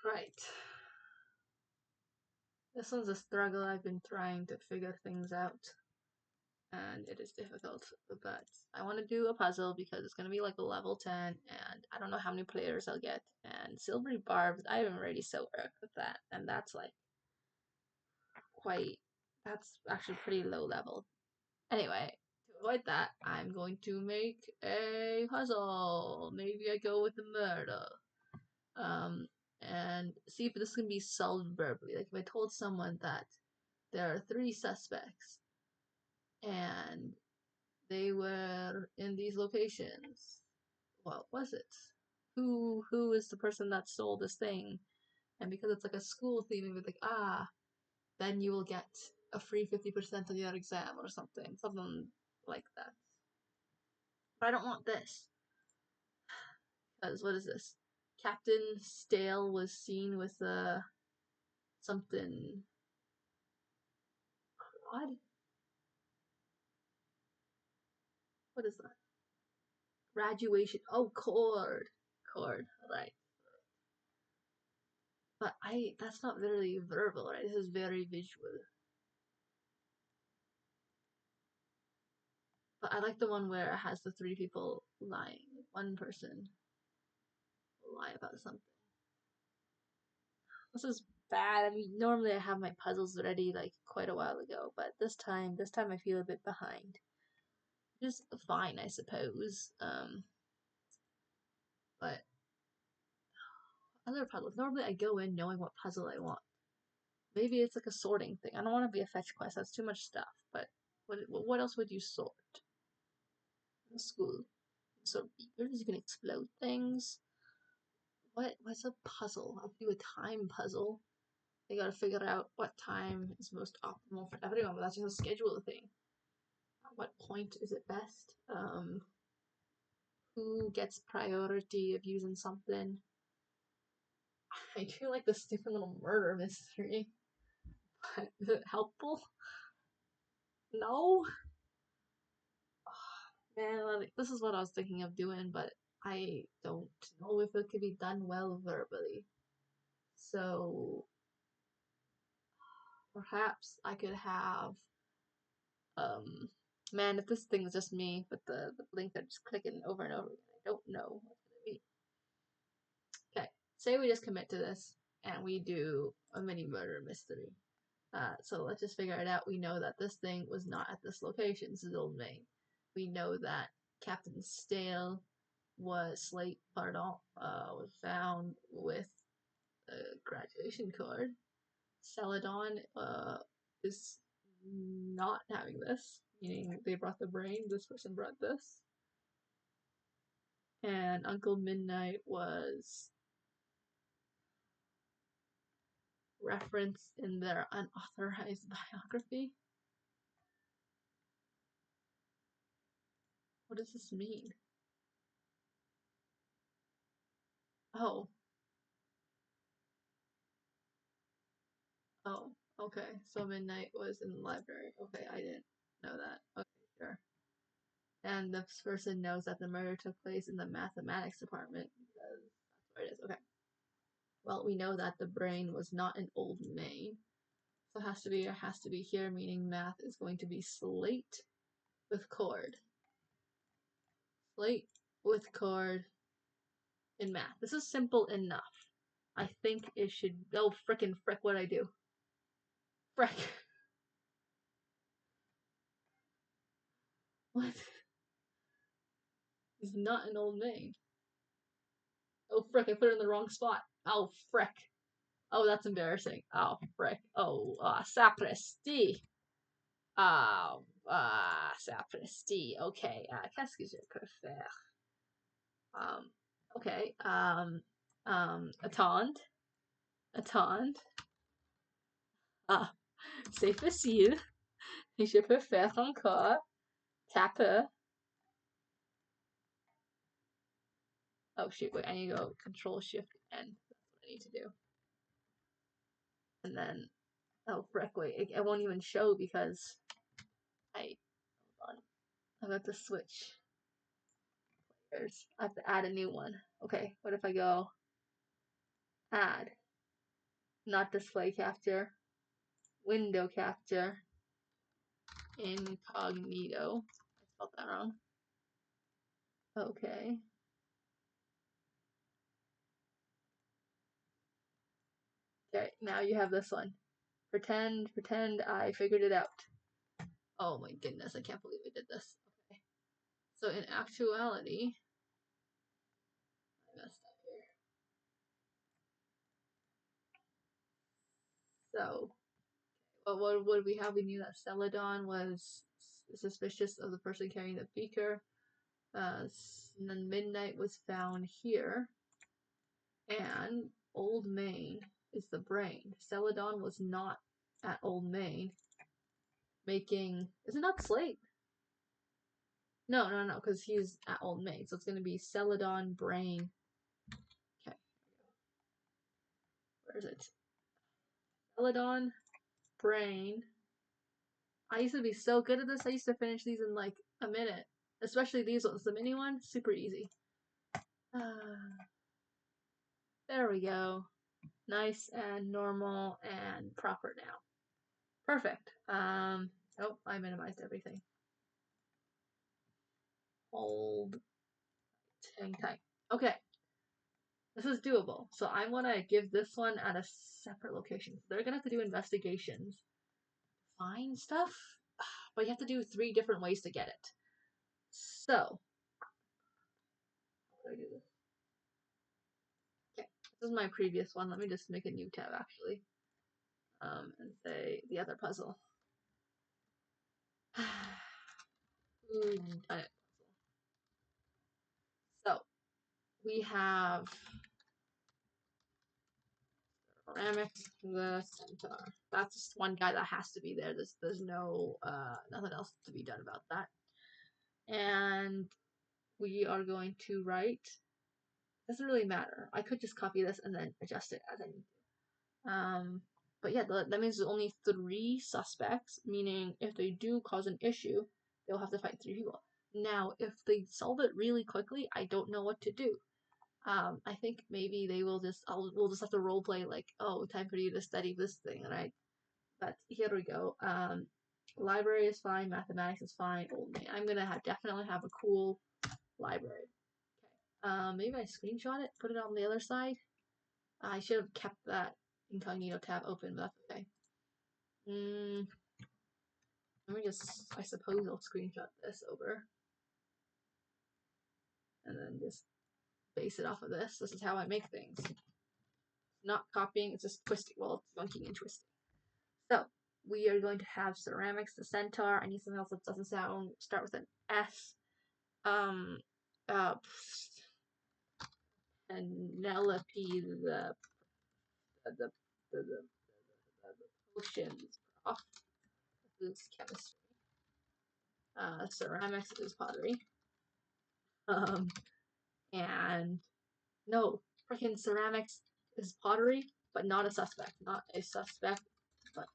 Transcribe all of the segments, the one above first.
Right. This one's a struggle. I've been trying to figure things out, and it is difficult. But I want to do a puzzle because it's going to be like a level 10, and I don't know how many players I'll get. And silvery barbs, I am already so irked with that, and that's like quite, that's actually pretty low level. Anyway, to avoid that, I'm going to make a puzzle. Maybe I go with the murder. Um, and see if this can be solved verbally. Like if I told someone that there are three suspects and they were in these locations, what was it? Who is the person that stole this thing? And because it's like a school theme, it would be like, then you will get a free 50% on your exam or something like that. But I don't want this. Because what is this? Captain Stale was seen with something. What? What is that? Graduation. Oh, cord. Cord. Right. But that's not very verbal, right? This is very visual. But I like the one where it has the three people lying. One person will lie about something. This is bad. I mean, normally I have my puzzles ready like quite a while ago, but this time I feel a bit behind. Just fine, I suppose. But other puzzles. Normally I go in knowing what puzzle I want. Maybe it's like a sorting thing. I don't want to be a fetch quest. That's too much stuff. But what else would you sort? In school, so beakers. You can explode things. What's a puzzle? I'll do a time puzzle. They gotta figure out what time is most optimal for everyone. But that's just a schedule thing. At what point is it best? Who gets priority of using something? I do like the stupid little murder mystery. But is it helpful? No. Man, this is what I was thinking of doing, but I don't know if it could be done well verbally. So perhaps I could have um man, if this thing is just me with the blink I'm just clicking over and over again, I don't know what's gonna be. Okay, say we just commit to this and we do a mini murder mystery. So let's just figure it out. We know that this thing was not at this location. This is Old Main. We know that Captain Stale Slate, pardon, was found with a graduation card. Celadon is not having this, meaning they brought the brain, this person brought this. And Uncle Midnight was referenced in their unauthorized biography. What does this mean? Oh, oh, okay. So Midnight was in the library. Okay, I didn't know that. Okay, sure. And this person knows that the murder took place in the mathematics department because that's where it is. Okay. Well, we know that the brain was not an Old Main. So it has to be here, meaning math is going to be slate with cord. Slate with cord in math. This is simple enough. I think it should. Oh, frickin' frick, what'd I do? Frick. What? He's not an Old Maid. Oh, frick, I put it in the wrong spot. Oh, frick. Oh, that's embarrassing. Oh, frick. Oh, sapristi. Sapristi. Okay, qu'est-ce que je peux faire? Okay, attendre. Attendre. Ah, c'est facile. Je peux faire encore. Taper. Oh shoot, wait, I need to go Control Shift N. That's what I need to do. And then, oh frick, wait, it won't even show because hold on. I have to switch players. I have to add a new one. Okay, what if I go add? not display capture, window capture, incognito. I spelled that wrong. Okay. Okay, now you have this one. Pretend I figured it out. Oh my goodness, I can't believe I did this. Okay. So in actuality, I messed up here. So, what would we have? We knew that Celadon was suspicious of the person carrying the beaker. Then Midnight was found here. And Old Main is the brain. Celadon was not at Old Main. Making... Is it not Slate? No, because he's at Old Main. So it's going to be Celadon, Brain. Okay. Where is it? Celadon, Brain. I used to be so good at this. I used to finish these in like a minute. Especially these ones. The mini one, super easy. There we go. Nice and normal and proper now. Perfect. Oh, I minimized everything. Hold. Hang tight. Okay. This is doable. So I want to give this one at a separate location. They're going to have to do investigations. Find stuff? But you have to do 3 different ways to get it. So, how do I do this? Okay. This is my previous one. Let me just make a new tab, actually. And say the other puzzle. Done it. So, we have ceramics, the centaur. That's just one guy that has to be there. There's no nothing else to be done about that. And we are going to write. Doesn't really matter. I could just copy this and then adjust it as I need to. But yeah, that means there's only 3 suspects, meaning if they do cause an issue, they'll have to fight 3 people. Now, if they solve it really quickly, I don't know what to do. I think maybe they will we'll just have to role play like, oh, time for you to study this thing, right? But here we go. Library is fine, mathematics is fine. Only I'm gonna definitely have a cool library. Okay. Maybe I screenshot it, put it on the other side. I should have kept that incognito tab open, but that's okay. Let me just, I suppose I'll screenshot this over. And then just base it off of this. This is how I make things. Not copying, it's just twisting. Well, it's bunking and twisting. So, we are going to have ceramics, the centaur. I need something else that doesn't start with an S. Uh, Penelope, the potions prof. This is chemistry. Ceramics is pottery. And no, freaking ceramics is pottery, but not a suspect. Not a suspect, but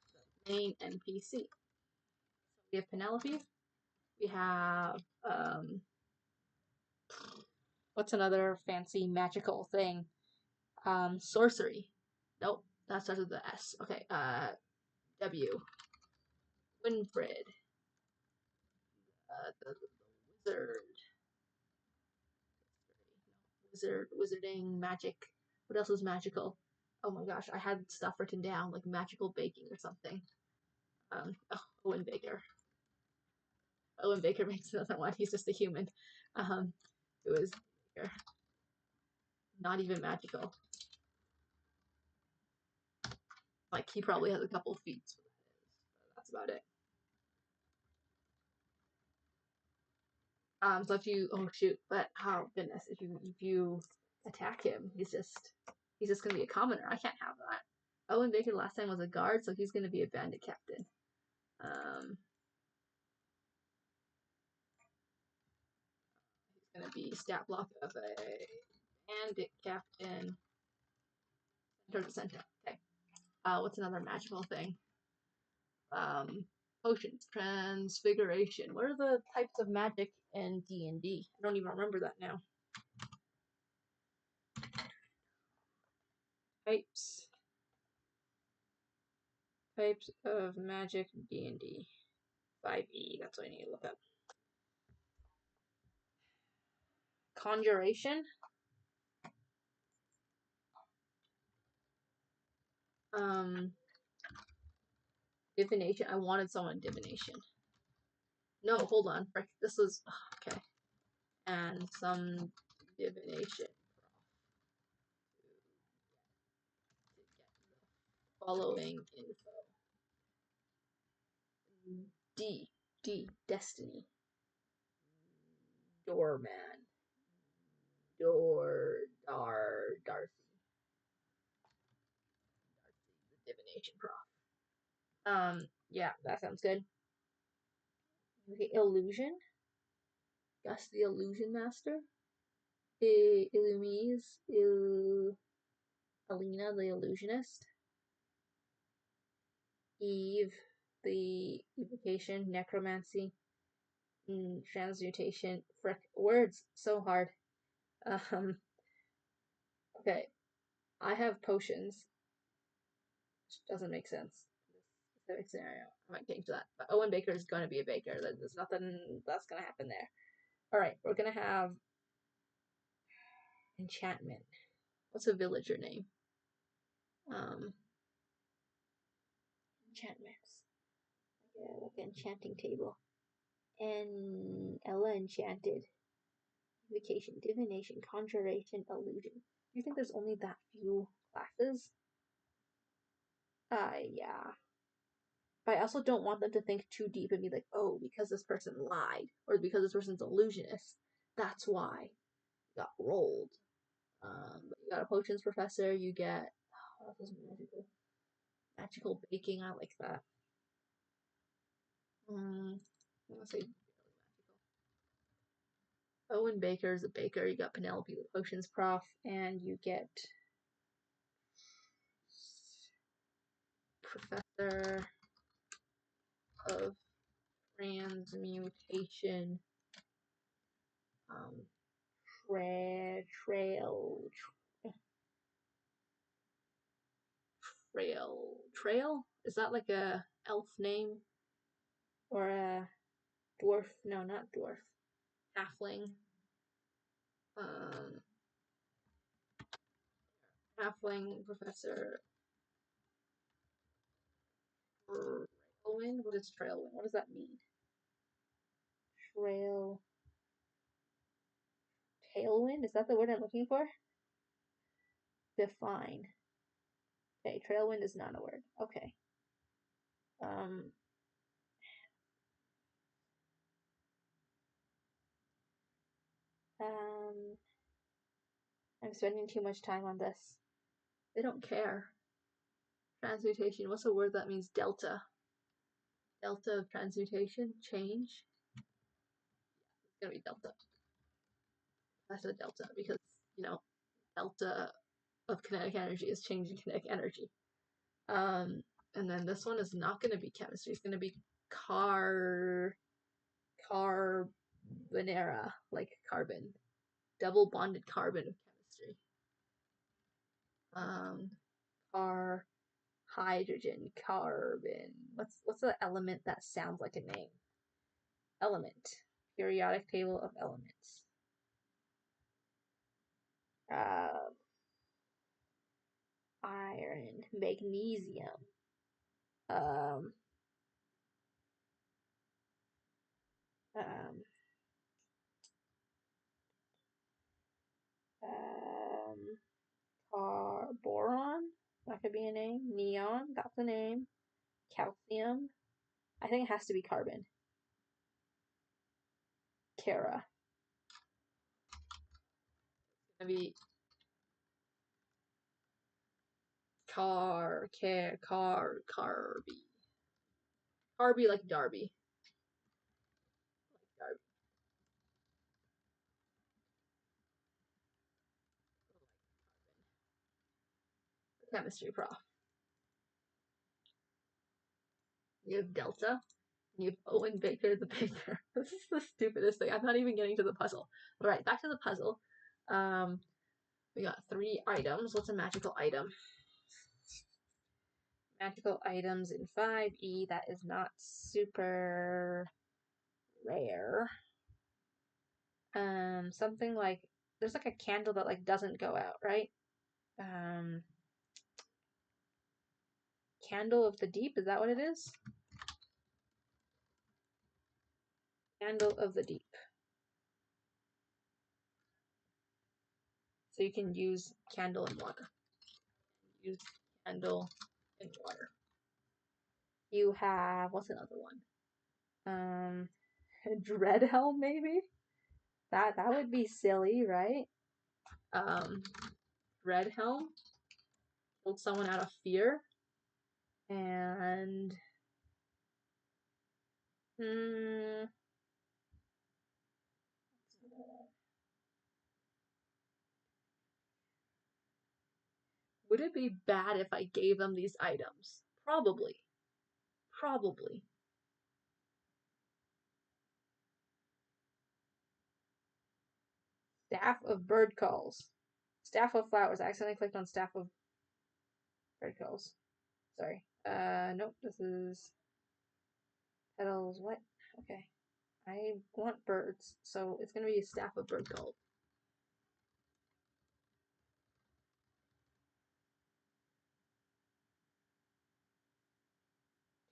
the main NPC. We have Penelope. We have what's another fancy magical thing? Sorcery. Nope, that starts with the S. Okay, W. Winfred. The wizarding, magic. What else is magical? Oh my gosh, I had stuff written down, like magical baking or something. Owen Baker. Owen Baker makes another one. He's just a human. Who is Baker. Not even magical. Like, he probably has a couple feet. That's about it. So if you, oh shoot, but oh goodness, if you attack him, he's just gonna be a commoner. I can't have that. Owen Baker last time was a guard, so he's gonna be a bandit captain. He's gonna be stat block of a bandit captain. Center to center. Okay. What's another magical thing? Potions, transfiguration. What are the types of magic in D&D? I don't even remember that now. Types Types of magic D&D. 5e, that's what I need to look up. Conjuration. Divination. I wanted someone divination. No, hold on. Frick, this was okay. And some divination to get the following info. Destiny. Doorman. Darcy. The divination prof. Yeah, that sounds good. Okay, illusion. Gus the illusion master. Illumise. Alina the illusionist. Eve the evocation. Necromancy. Transmutation. Frick. Words so hard. Okay. I have potions. Which doesn't make sense. Specific scenario. I might change that. But Owen Baker is going to be a baker. There's nothing that's going to happen there. Alright, we're going to have enchantment. What's a villager name? Enchantments. Like an enchanting table. And Ella enchanted. Evocation, divination, conjuration, illusion. Do you think there's only that few classes? Yeah. But I also don't want them to think too deep and be like, oh, because this person lied, or because this person's illusionist, that's why you got rolled. But you got a potions professor, you get magical baking. I like that. Let's say Owen Baker is a baker. You got Penelope the potions prof, and you get professor of transmutation. Trail? Is that like a elf name? Or a dwarf? No, not dwarf. Halfling. Halfling professor. Trailwind? What is Trailwind? What does that mean? Tailwind? Is that the word I'm looking for? Define. Okay, Trailwind is not a word. Okay. I'm spending too much time on this. They don't care. Transmutation. What's a word that means delta? Delta of transmutation? Change? It's gonna be delta. That's a delta because, delta of kinetic energy is change in kinetic energy. And then this one is not gonna be chemistry. It's gonna be carbonera, like carbon. Double bonded carbon of chemistry. Hydrogen, carbon. What's the element that sounds like a name? Element. Periodic table of elements. Iron, magnesium. Boron. That could be a name. Neon. That's a name. Calcium. I think it has to be carbon. Kara. It's gonna be Carby. Carby like Darby. Like Darby. Chemistry prof. You have Delta. You have Owen Baker the Baker. This is the stupidest thing. I'm not even getting to the puzzle. Alright, back to the puzzle. We got 3 items. What's a magical item? Magical items in 5e, that is not super rare. Something like, there's like a candle that like doesn't go out, right? Candle of the Deep, is that what it is? Candle of the Deep. So you can use candle and water. Use candle and water. You have, what's another one? Dread Helm maybe? That would be silly, right? Dread Helm killed someone out of fear. And would it be bad if I gave them these items? Probably. Probably. Staff of Bird Calls. Staff of Flowers. I accidentally clicked on Staff of Bird Calls. Sorry. Nope. This is petals. What? Okay. I want birds, so it's gonna be a Staff of Bird Calls.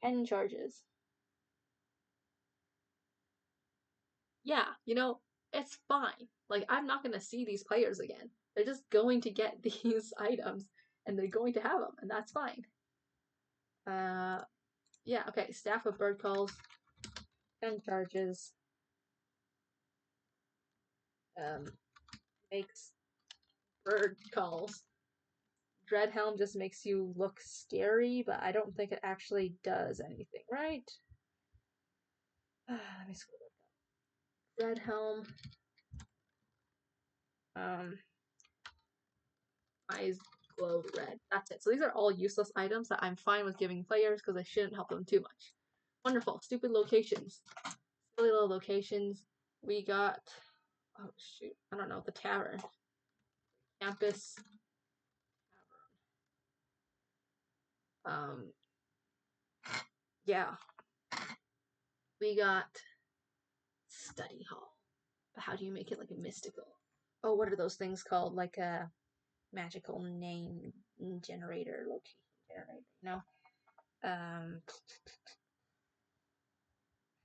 10 charges. Yeah, it's fine. Like, I'm not gonna see these players again. They're just going to get these items, and they're going to have them, and that's fine. Yeah, okay, Staff of Bird Calls, 10 charges. Makes bird calls. Dreadhelm just makes you look scary, but I don't think it actually does anything, right? Let me scroll back up. Dreadhelm. Eyes glow red. That's it. So these are all useless items that I'm fine with giving players because I shouldn't help them too much. Wonderful. Stupid locations. Silly little locations. We got, oh shoot, I don't know, the tavern. Campus tavern. Yeah. We got study hall. But how do you make it like a mystical? Oh, what are those things called? Like a magical name generator, location generator. No. I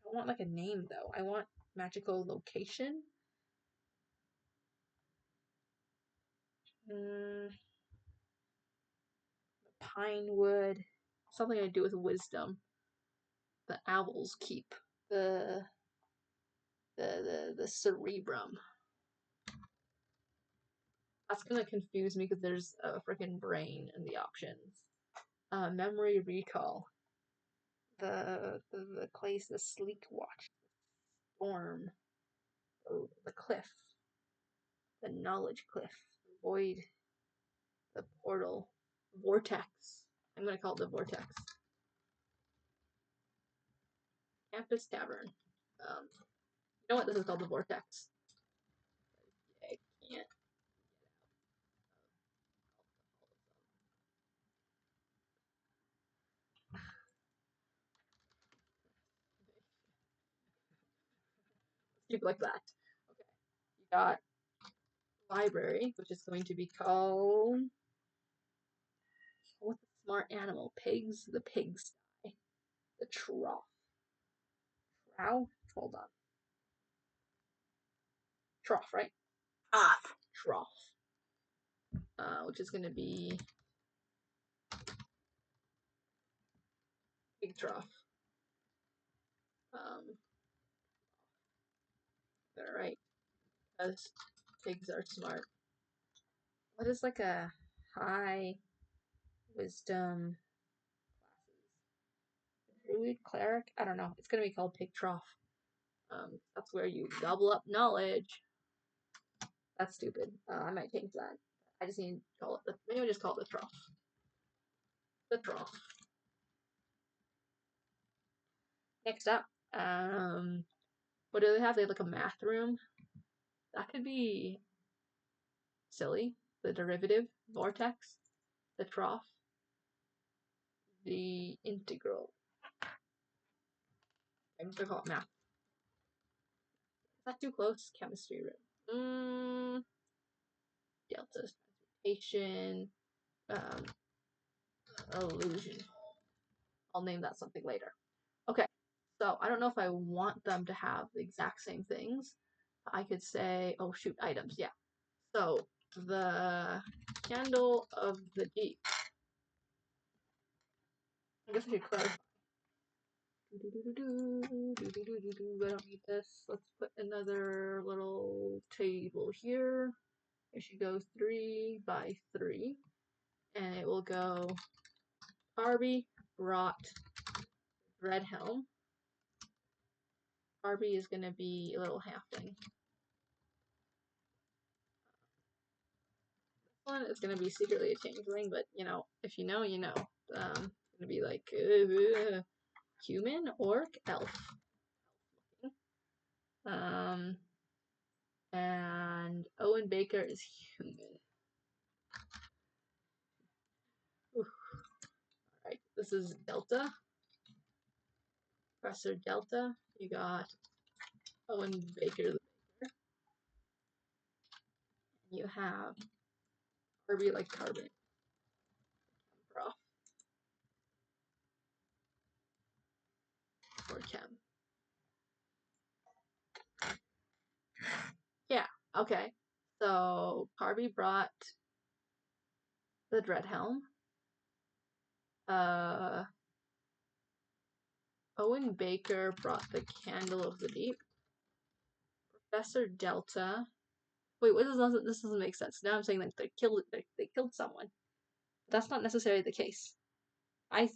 don't want like a name though. I want magical location. Pinewood. Something to do with wisdom. The owls keep. The cerebrum. That's gonna confuse me because there's a freaking brain in the options. Memory recall. The place, the sleek watch, storm, the cliff, the knowledge cliff, the void, the portal, vortex. I'm gonna call it the vortex. Campus tavern. You know what? This is called the vortex. I can't. Keep like that. Okay. You got library, which is going to be called. What's the smart animal? Pigs. The pigsty. The trough. Trough? Hold on. Trough, right? Trough. Which is going to be pig trough. They're right. Because pigs are smart. What is like a high wisdom classes? Druid cleric? I don't know. It's gonna be called pig trough. That's where you double up knowledge. That's stupid. I might change that. I just need to call it maybe I just call it the trough. The trough. Next up, what do they have? They have like a math room. That could be silly. The derivative, vortex, the trough. the integral. I'm just gonna call it math. Is that too close? Chemistry room. Delta transmutation. Illusion. I'll name that something later. Okay, so I don't know if I want them to have the exact same things. I could say, oh shoot, items, yeah. So the candle of the deep. I guess I should clarify. I don't need this. Let's put another little table here. It should go 3 by 3. And it will go Barbie brought red helm. Barbie is going to be a little half thing. One is going to be secretly a changeling, but you know, if you know, you know. It's going to be like human, orc, elf. And Owen Baker is human. Alright, this is Delta. Professor Delta. You got Owen Baker the Baker. You have Kirby like Carbon. Prof. Or Chem. Yeah, okay. So Carby brought the Dreadhelm. Owen Baker brought the Candle of the Deep. Professor Delta. Wait, this doesn't make sense. Now I'm saying like they killed someone. That's not necessarily the case. My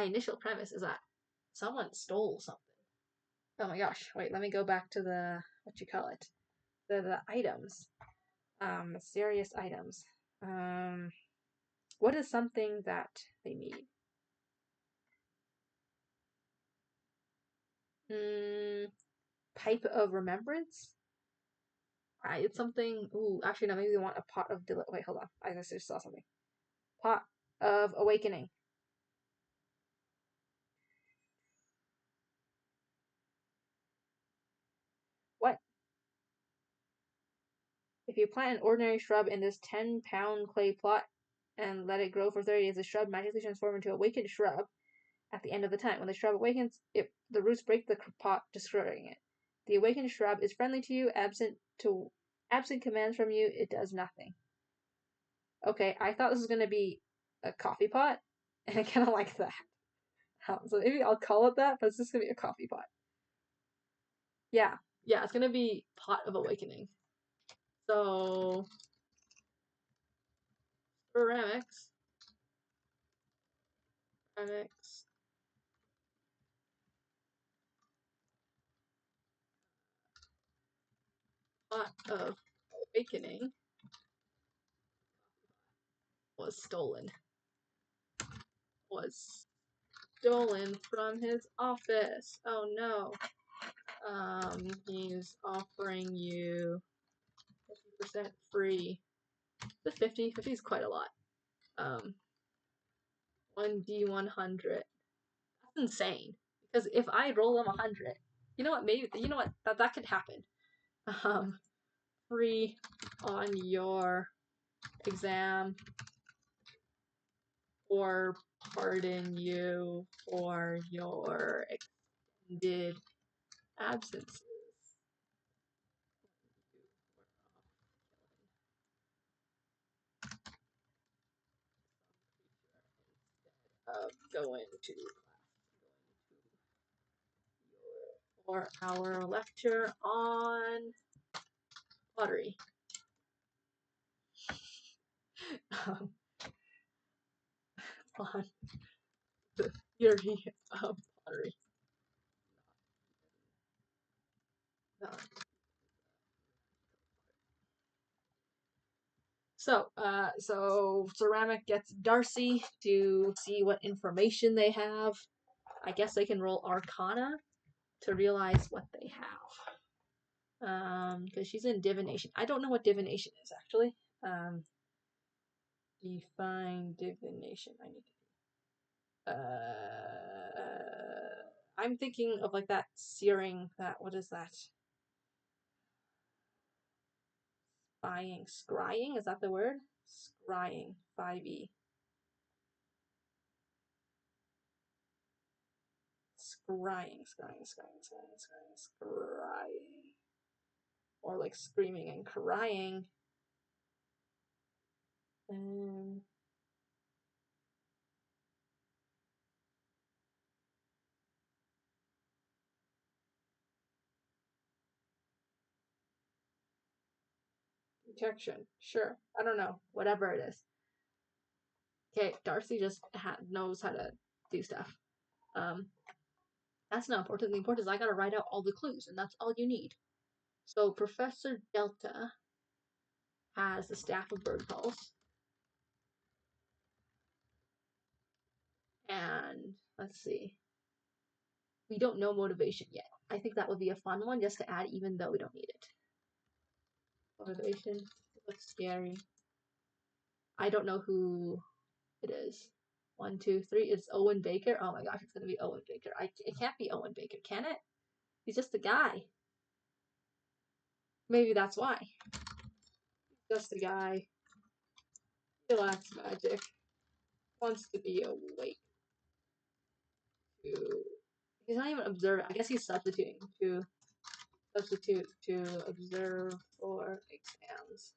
initial premise is that someone stole something. Oh my gosh! Wait, let me go back to the what you call it, the items, mysterious items. What is something that they need? Pipe of remembrance. It's something. Ooh, actually, no. Maybe we want a pot of wait, hold on. I just saw something. Pot of awakening. What? If you plant an ordinary shrub in this 10-pound clay plot and let it grow for 30 days, the shrub magically transforms into a awakened shrub at the end of the time. When the shrub awakens, the roots break the pot, destroying it. The awakened shrub is friendly to you, absent commands from you, it does nothing. Okay, I thought this was gonna be a coffee pot, and I kind of like that. So maybe I'll call it that, but it's just gonna be a coffee pot. Yeah, it's gonna be Pot of Awakening. So ceramics, Pot of Awakening was stolen. From his office. Oh no. He's offering you 50% free. The 50 is quite a lot. 1d100. That's insane. Because if I roll them 100, you know what? That could happen. Free on your exam, or pardon you for your extended absences. Of going to for our lecture on pottery. On the theory of pottery. So ceramic gets Darcy to see what information they have. I guess they can roll Arcana to realize what they have. Because she's in divination. I don't know what divination is actually. Define divination. I need to. I'm thinking of like that searing, that, what is that? Spying, scrying, is that the word? Scrying, 5e. Scrying. Or like screaming and crying. Protection, sure. I don't know, whatever it is. Okay, Darcy just knows how to do stuff. That's not important. The important is I gotta write out all the clues, and that's all you need. So Professor Delta has the staff of bird calls. And let's see. We don't know motivation yet. I think that would be a fun one just to add, even though we don't need it. Motivation looks scary. I don't know who it is. 1, 2, 3. It's Owen Baker. Oh my gosh, it's gonna be Owen Baker. It can't be Owen Baker, can it? He's just a guy. Maybe that's why. Just a guy. He lacks magic. Wants to be awake. He's not even observing. I guess he's substitute to observe for exams.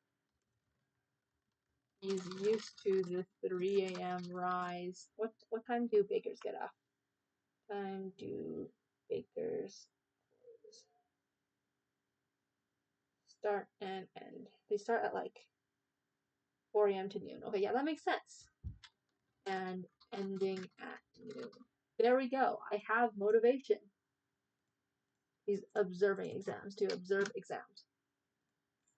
He's used to the 3 a.m. rise. What time do bakers get up? Time do bakers start and end? They start at like 4 a.m. to noon. Okay, yeah, that makes sense. And ending at noon. There we go. I have motivation. He's observing exams, to observe exams.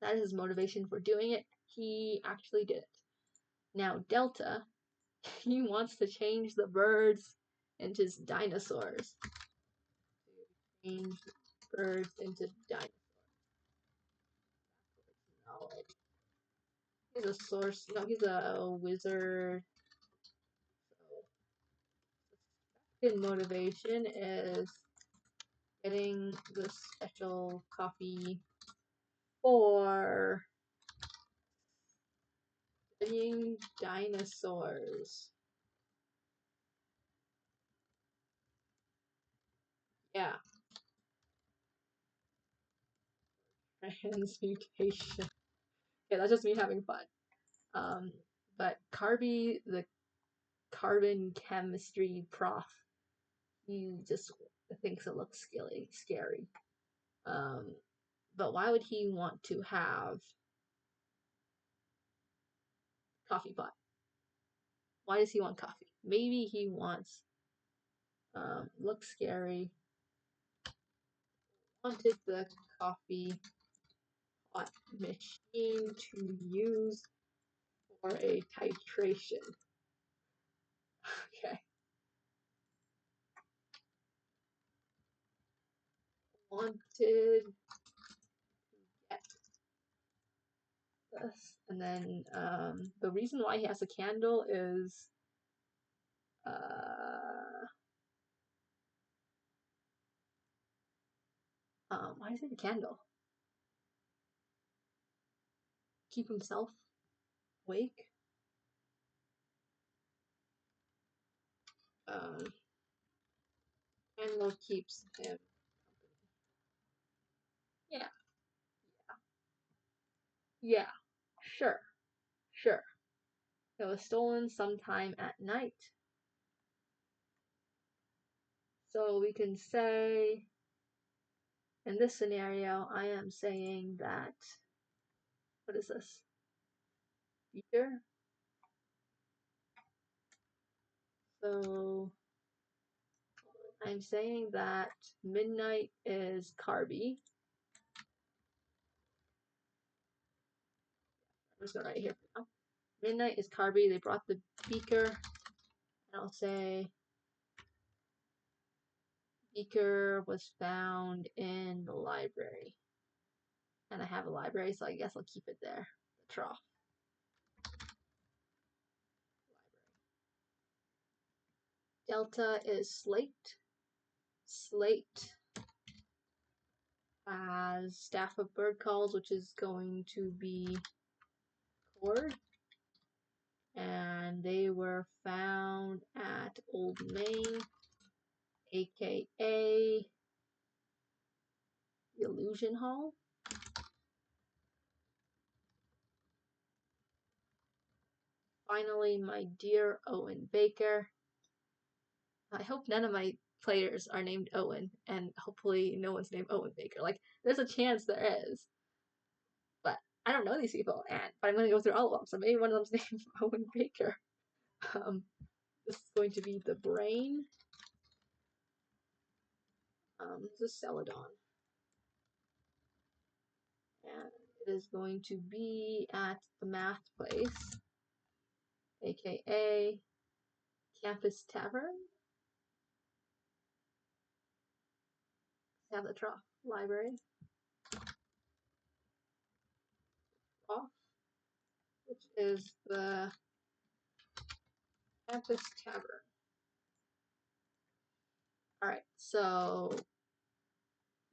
That is his motivation for doing it. He actually did it. Now, Delta, he wants to change the birds into dinosaurs. Change birds into dinosaurs. Knowledge. He's a source. No, he's a wizard. So, his motivation is getting the special coffee for studying dinosaurs. Yeah. Transmutation. Okay, that's just me having fun. But Carby, the carbon chemistry prof, he just thinks it looks scary. But why would he want to have coffee pot? Why does he want coffee? Maybe he wants looks scary. Wanted the coffee pot machine to use for a titration. Okay. Wanted to get this. And then the reason why he has a candle is why does he have a candle? Keep himself awake? Candle keeps him company. Yeah. Yeah. Sure. Sure. It was stolen sometime at night. So we can say, in this scenario, I am saying that, what is this? Beaker? So I'm saying that midnight is Carby. I'm just gonna write it here for now. Midnight is Carby. They brought the beaker. And I'll say beaker was found in the library. And I have a library, so I guess I'll keep it there. The trough. Delta is slate. Slate has staff of bird calls, which is going to be cord. And they were found at Old Main, aka the Illusion Hall. Finally, my dear Owen Baker. I hope none of my players are named Owen, and hopefully no one's named Owen Baker. Like, there's a chance there is, but I don't know these people, but I'm gonna go through all of them, so maybe one of them's named Owen Baker. This is going to be the brain. This is Celadon. And it is going to be at the math place, aka Campus Tavern. Have the trough library. Trough, which is the Campus Tavern. Alright, so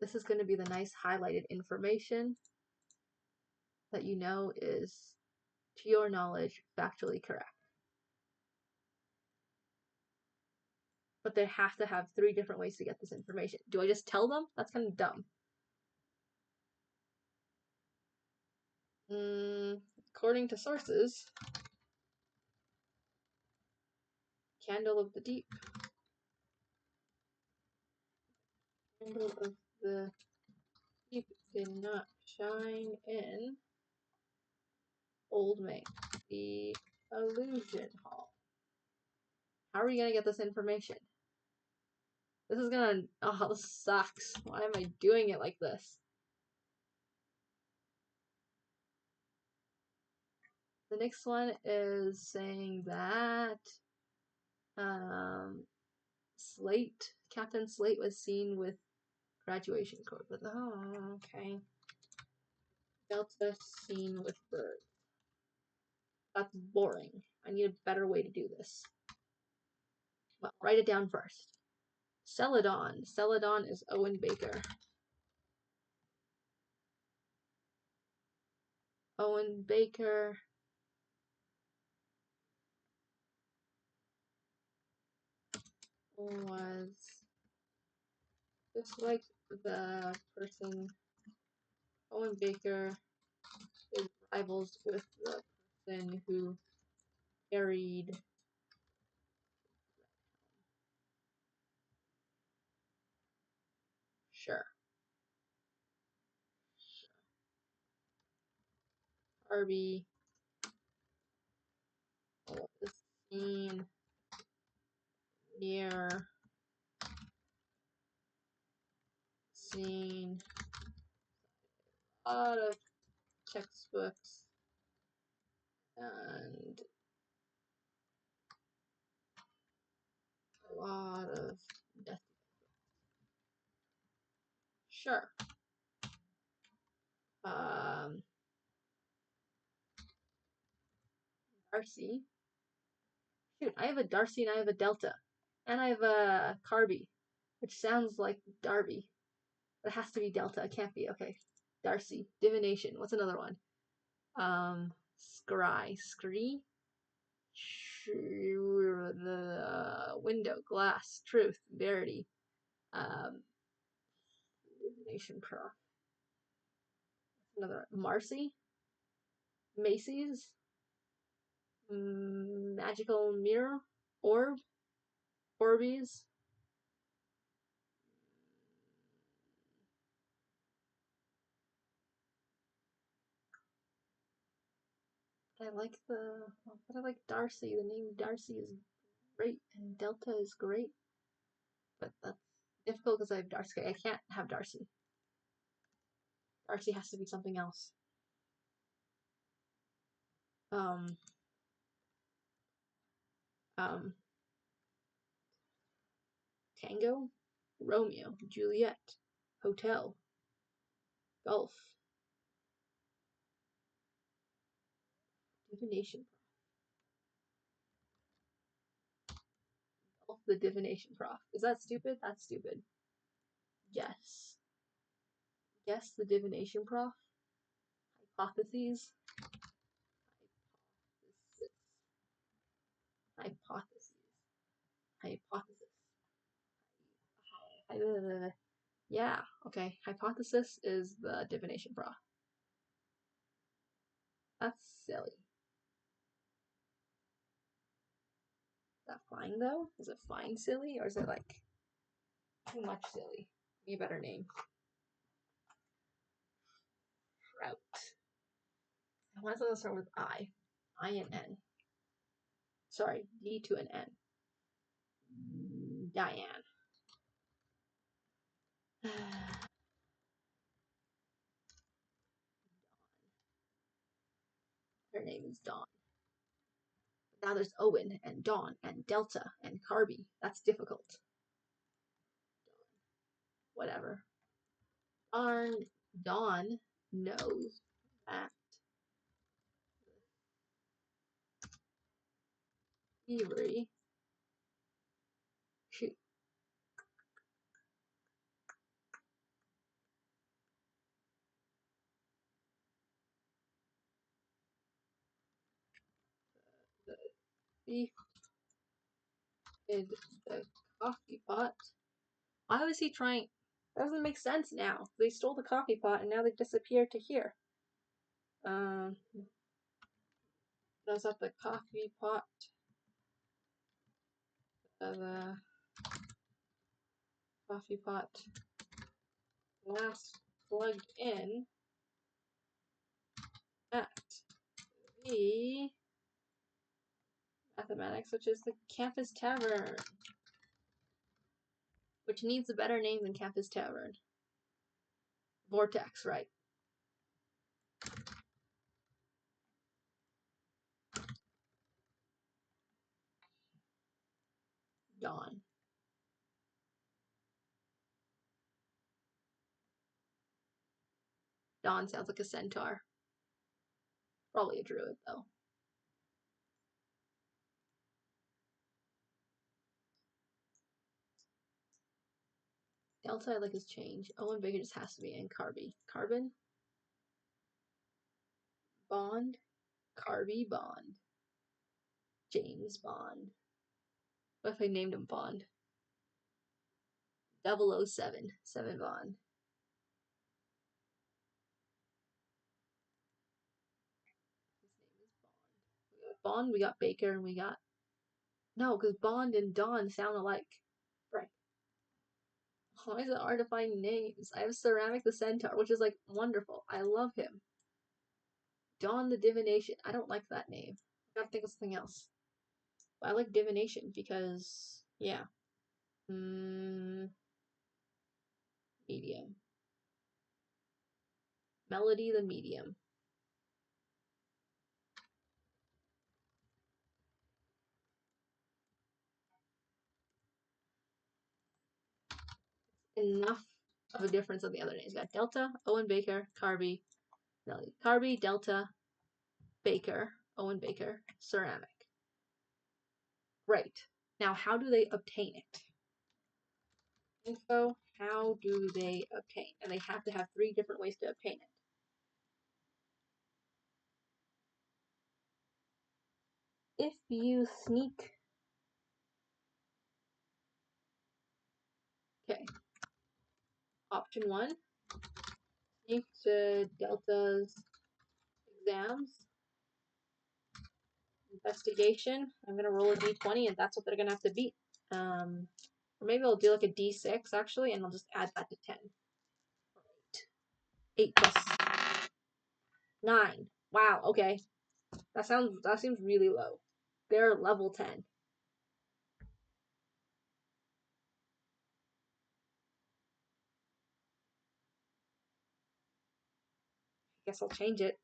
this is going to be the nice highlighted information that you know is, to your knowledge, factually correct. But they have to have 3 different ways to get this information. Do I just tell them? That's kind of dumb. According to sources, Candle of the Deep. Candle of the Deep did not shine in Old Main, the Illusion Hall. How are we gonna get this information? This is gonna, oh, this sucks. Why am I doing it like this? The next one is saying that Captain Slate was seen with graduation coat, but oh, okay. Delta seen with bird. That's boring. I need a better way to do this. Well, write it down first. Celadon. Celadon is Owen Baker. Owen Baker was just like the person. Owen Baker is rivals with the person who carried sure. Harvey was seen near seen a lot of textbooks and a lot of death. Sure. Darcy. Shoot, I have a Darcy and I have a Delta. And I have a Carby, which sounds like Darby. But it has to be Delta. It can't be. Okay. Darcy. Divination. What's another one? Scry. Scree? The window. Glass. Truth. Verity. Divination Pro. Another. Marcy? Macy's? Magical Mirror? Orb? Orbeez? I like Darcy. The name Darcy is great, and Delta is great. But that's difficult because I have Darcy. I can't have Darcy. Darcy has to be something else. Tango, Romeo, Juliet, Hotel, Golf, Divination, Golf the divination prof. Is that stupid? That's stupid. Guess. Guess the divination prof. Hypotheses. Hypotheses. Hypothesis. Yeah, okay. Hypothesis is the divination prof. That's silly. Is that fine though? Is it fine silly or is it like too much silly? Give me a better name. Trout. I want something to start with I. I and N. Sorry, D to an N. Diane. Her name is Dawn. Now there's Owen and Dawn and Delta and Carby. That's difficult. Whatever. Dawn knows that thievery. Shoot. The thief hid the coffee pot. Why was he trying? That doesn't make sense now. They stole the coffee pot and now they disappeared to here. Does up the coffee pot. The coffee pot last plugged in at the mathematics, which is the Campus Tavern, which needs a better name than Campus Tavern. Vortex, right? Dawn. Dawn sounds like a centaur. Probably a druid, though. Delta I like his change. Owen Baker just has to be in Carby. Carbon? Bond? Carby Bond. James Bond. What if I named him Bond? 007. 7 Bond. His name is Bond. We got Baker, and we got... No, because Bond and Dawn sound alike. Right. Why is it hard to find names? I have Ceramic the Centaur, which is, like, wonderful. I love him. Dawn the Divination. I don't like that name. I gotta think of something else. But I like Divination because, yeah. Medium. Melody the Medium. Enough of a difference of the other names. Got Delta, Owen Baker, Carby, Melody. Carby, Delta, Baker, Owen Baker, Ceramic. Right. Now, how do they obtain it? Info, how do they obtain? And they have to have 3 different ways to obtain it. If you sneak... Okay. Option 1. Sneak to Delta's exams. Investigation. I'm going to roll a d20 and that's what they're going to have to beat. Or maybe I'll do like a d6 actually and I'll just add that to 10. 8 plus 9. Wow, okay. That seems really low. They're level 10. I guess I'll change it.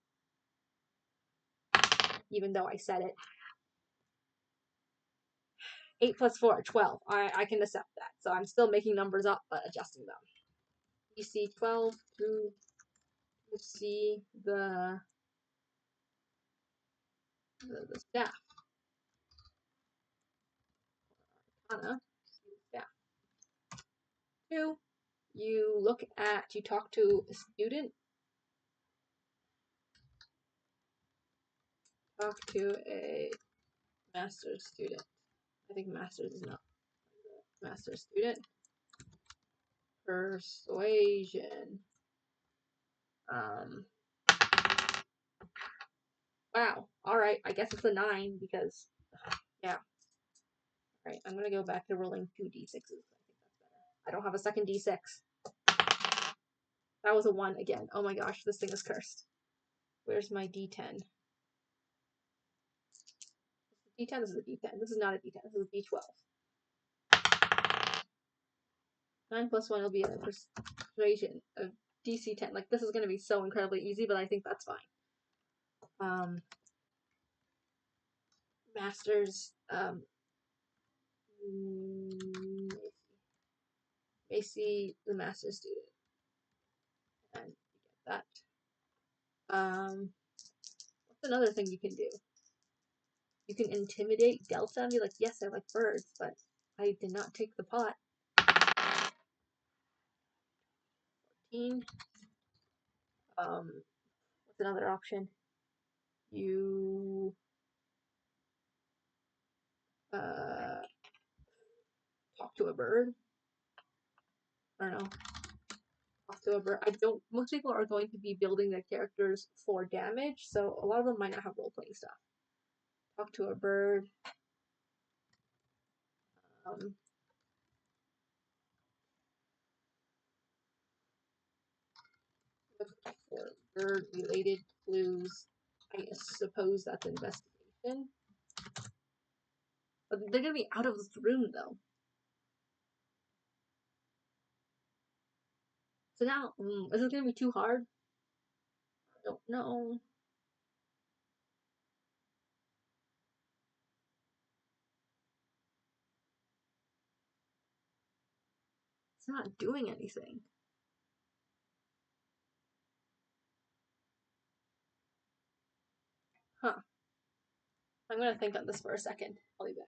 Even though I said it. 8 plus 4, 12. I can accept that. So I'm still making numbers up, but adjusting them. DC 12 to see the staff. Arcana. 2, you talk to a student. Talk to a master's student. I think master's is not master's student. Persuasion. Wow. Alright, I guess it's a 9 because, yeah. Alright, I'm gonna go back to rolling 2d6s. I think that's better. I don't have a second d6. That was a 1 again. Oh my gosh, this thing is cursed. Where's my d10? D10, this is a d10. This is not a d10, this is a d12. 9 plus 1 will be a persuasion of DC 10. Like, this is going to be so incredibly easy, but I think that's fine. Masters, Macy, the master's student. And you get that. What's another thing you can do? You can intimidate Delta and be like, yes, I like birds, but I did not take the pot. 14. What's another option? You talk to a bird. I don't know. Talk to a bird. Most people are going to be building their characters for damage, so a lot of them might not have role playing stuff. Talk to a bird. Look for bird related clues. I suppose that's investigation. But they're gonna be out of this room though. So now, is this gonna be too hard? I don't know. It's not doing anything. Huh. I'm gonna think on this for a second. I'll be back.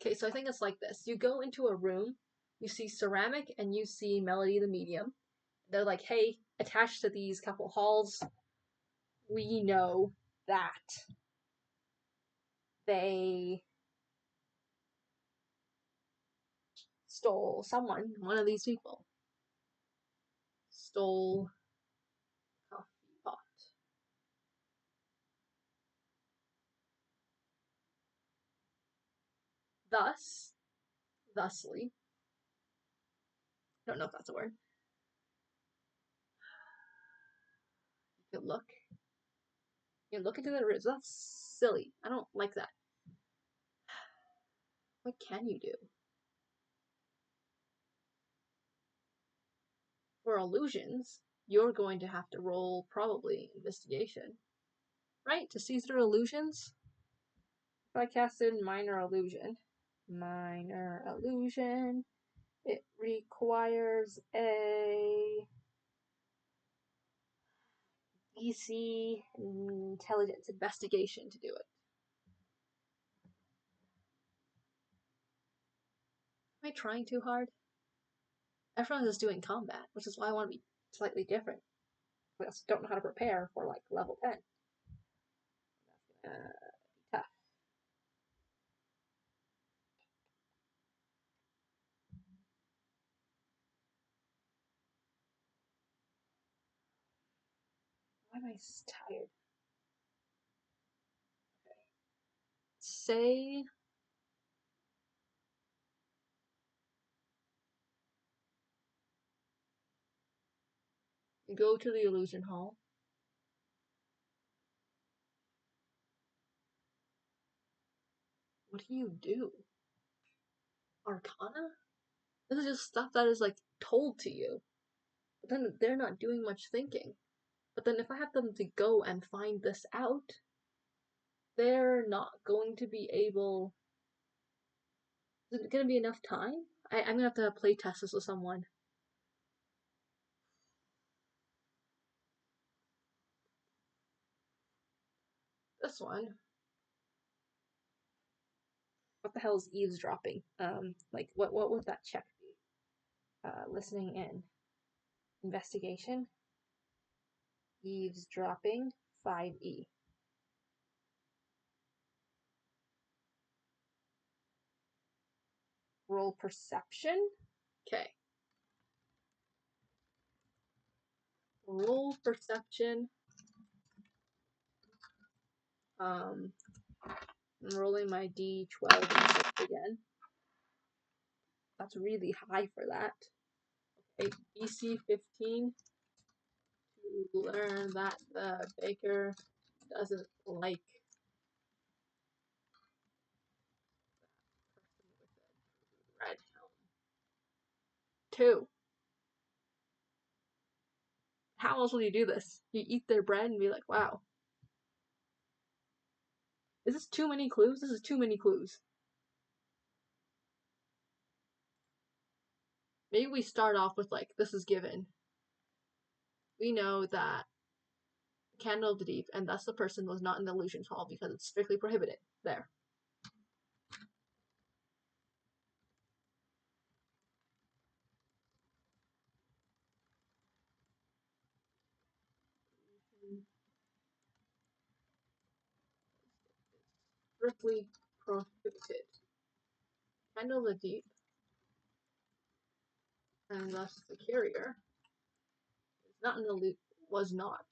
Okay, so I think it's like this. You go into a room, you see ceramic, and you see Melody the medium. They're like, hey, attached to these couple halls, we know that they stole one of these people, stole coffee pot. Thusly, I don't know if that's a word. You look into the rooms. That's silly. I don't like that. What can you do? For illusions, you're going to have to roll probably investigation, right? To see through illusions. If I casted minor illusion, it requires a easy intelligence investigation to do it. Am I trying too hard? Everyone's just doing combat, which is why I want to be slightly different. I also don't know how to prepare for like level 10. That's gonna be tough. Why am I tired? Okay. Say you go to the illusion hall. What do you do? Arcana? This is just stuff that is like told to you. But then they're not doing much thinking. But then if I have them to go and find this out, they're not going to be able. Is it going to be enough time? I'm going to have to play test this with someone. This one. What the hell is eavesdropping? Like what would that check be? Listening in. Investigation. Eavesdropping. 5E. Roll perception. Okay. Roll perception. I'm rolling my D12 again. That's really high for that. Okay, DC 15 to learn that the baker doesn't like that person with a red helm. 2. How else will you do this? You eat their bread and be like, wow. Is this too many clues? This is too many clues. Maybe we start off with like, this is given. We know that Candle of the Deep, and thus the person was not in the illusions hall because it's strictly prohibited. There. Strictly prohibited. Candle of the Deep, and thus the carrier is not in the was not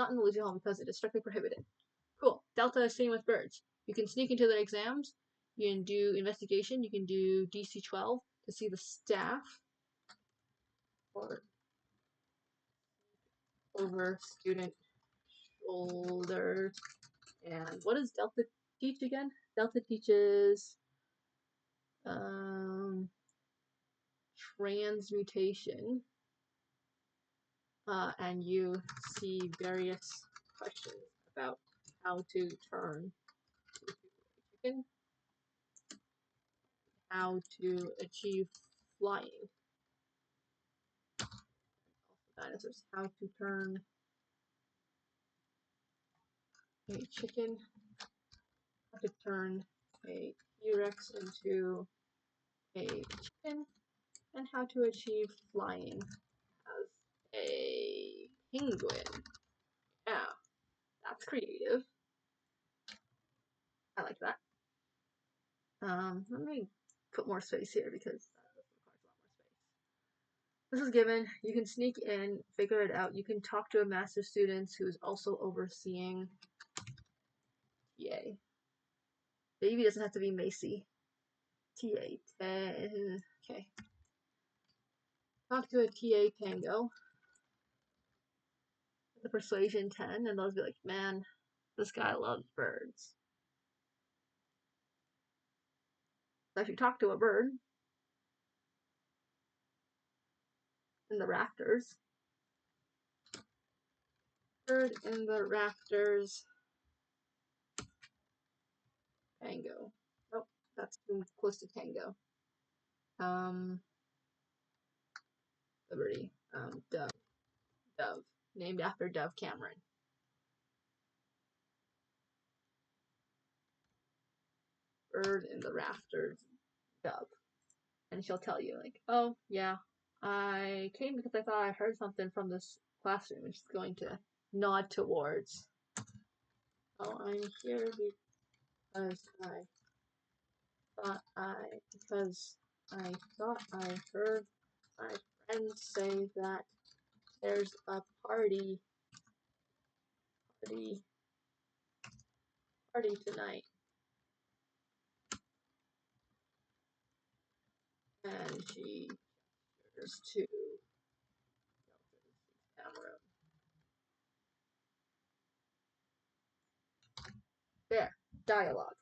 in the illusion hall because it is strictly prohibited. Cool. Delta is same with birds. You can sneak into their exams. You can do investigation. You can do DC 12 to see the staff or over student shoulder. And what does Delta teach again? Delta teaches transmutation. And you see various questions about how to turn chicken, how to achieve flying. Also dinosaurs, how to turn a chicken, how to turn a T-Rex into a chicken, and how to achieve flying as a penguin. Yeah, that's creative. I like that. Let me put more space here because that requires a lot more space. This is given. You can sneak in, figure it out. You can talk to a master student who's also overseeing TA. Baby doesn't have to be Macy. TA 10. Okay. Talk to a TA Tango. The persuasion 10, and they'll be like, man, this guy loves birds. So if you talk to a bird in the rafters, bird in the rafters, Tango. Oh, that's too close to Tango. Liberty. Dove. named after Dove Cameron. Bird in the rafters, Dove. And she'll tell you, like, oh, yeah, I came because I thought I heard something from this classroom, and she's going to nod towards. Oh, I'm here because I thought I heard my friends say that there's a party tonight. And she gestures to camera. There, dialogue.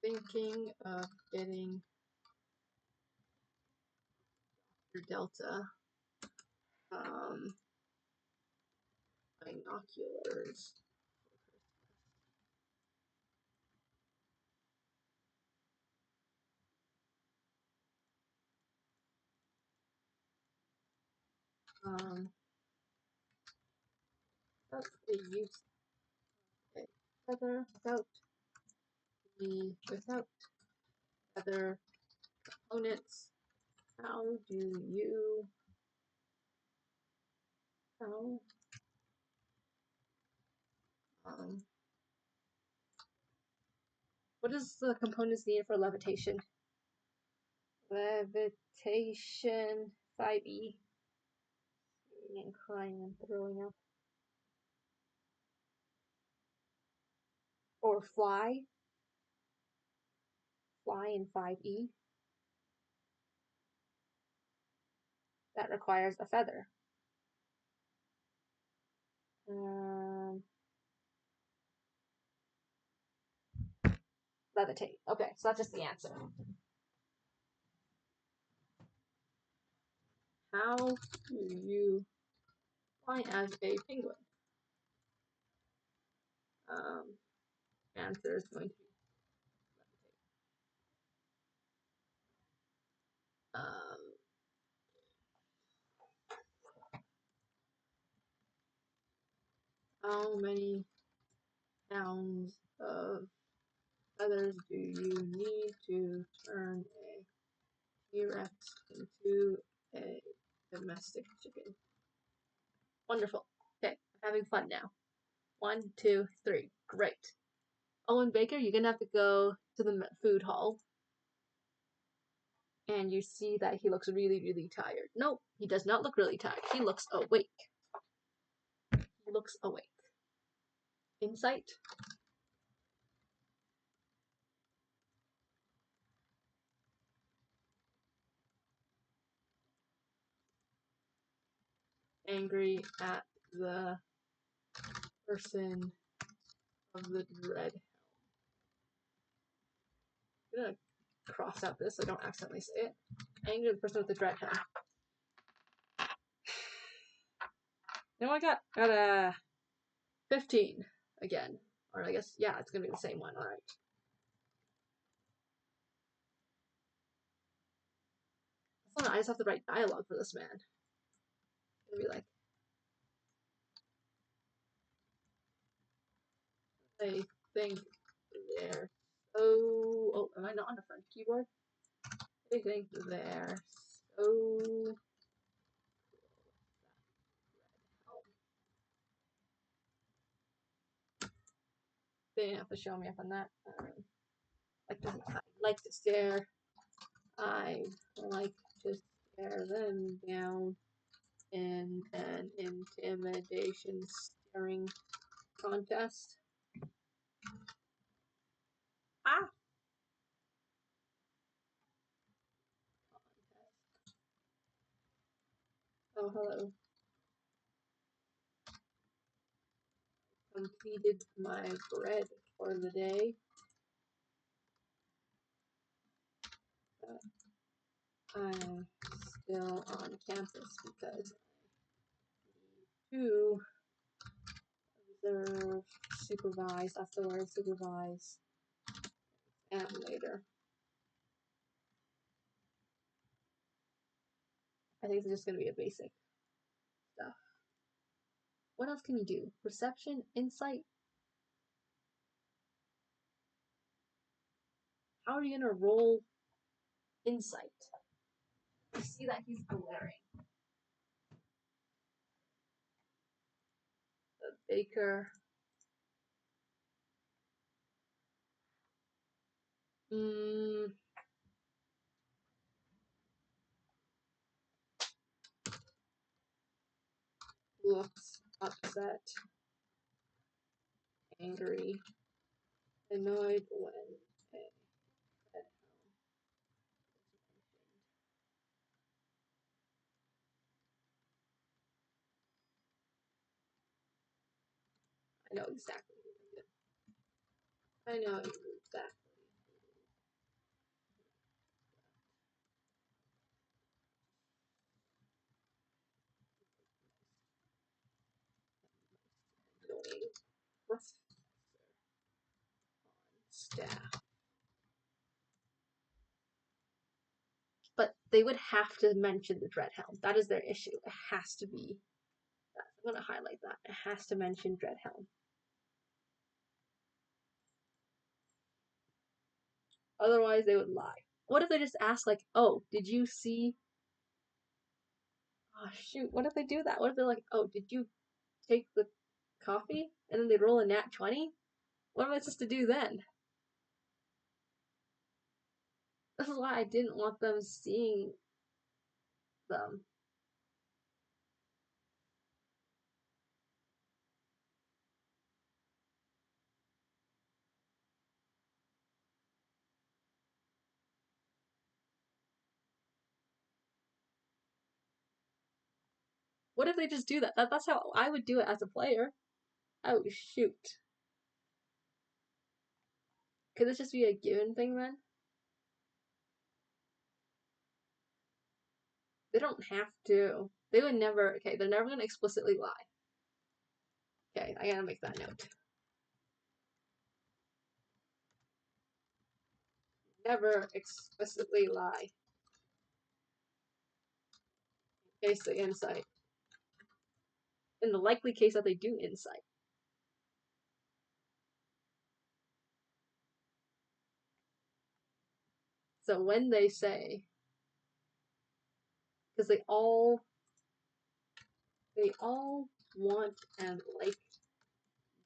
Thinking of getting your Delta binoculars. That's the use a feather without feather components. How do you how um what is the components needed for levitation? Levitation 5E. And crying and throwing up. Or fly in 5E. That requires a feather. Levitate. Okay, so that's just the answer. How do you fly as a penguin? Answer is going to be levitate. How many pounds of feathers do you need to turn a T-Rex into a domestic chicken? Wonderful. Okay, I'm having fun now. 1, 2, 3. Great. Owen Baker, you're gonna have to go to the food hall. And you see that he looks really, really tired. No, he does not look really tired. He looks awake. He looks awake. Insight? Angry at the person of the dread helm. I'm gonna cross out this so I don't accidentally say it. Angry at the person with the dread helm. You know, I got a 15 again. Or I guess, yeah, it's gonna be the same one, alright. I just have to write dialogue for this man. It's gonna be like, I think they're so... Oh, am I not on the front keyboard? I think they're so... They didn't have to show me up on that. I like to stare. I like to stare them down in an intimidation staring contest. Ah! Oh, hello. Completed my bread for the day. I'm still on campus because I need to observe supervise. That's the word, supervise. And later. I think it's just going to be a basic stuff. What else can you do? Perception, insight. How are you going to roll insight? You see that he's glaring. The baker. Looks upset, angry, annoyed when a red helm is mentioned. I know exactly who it is. I know exactly. Annoying professor on staff. But they would have to mention the Dreadhelm. That is their issue. It has to be that. I'm going to highlight that. It has to mention Dreadhelm. Otherwise, they would lie. What if they just ask, like, oh, did you see? Oh, shoot. What if they do that? What if they're like, oh, did you take the coffee? And then they roll a nat 20? What am I supposed to do then? This is why I didn't want them seeing them. What if they just do that? That's how I would do it as a player. Oh, shoot. Could this just be a given thing then? They don't have to. They would never. Okay, they're never going to explicitly lie. Okay, I gotta make that note. Never explicitly lie. In case the insight. In the likely case that they do insight. So when they say, because they all want and like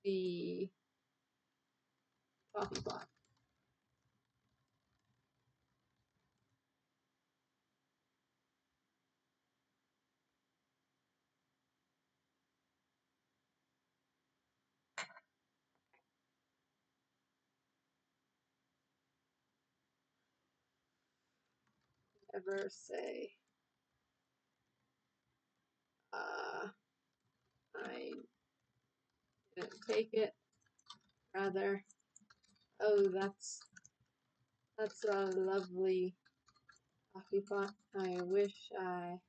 the coffee pot. Never say, I didn't take it. Rather, oh, that's a lovely coffee pot. I wish I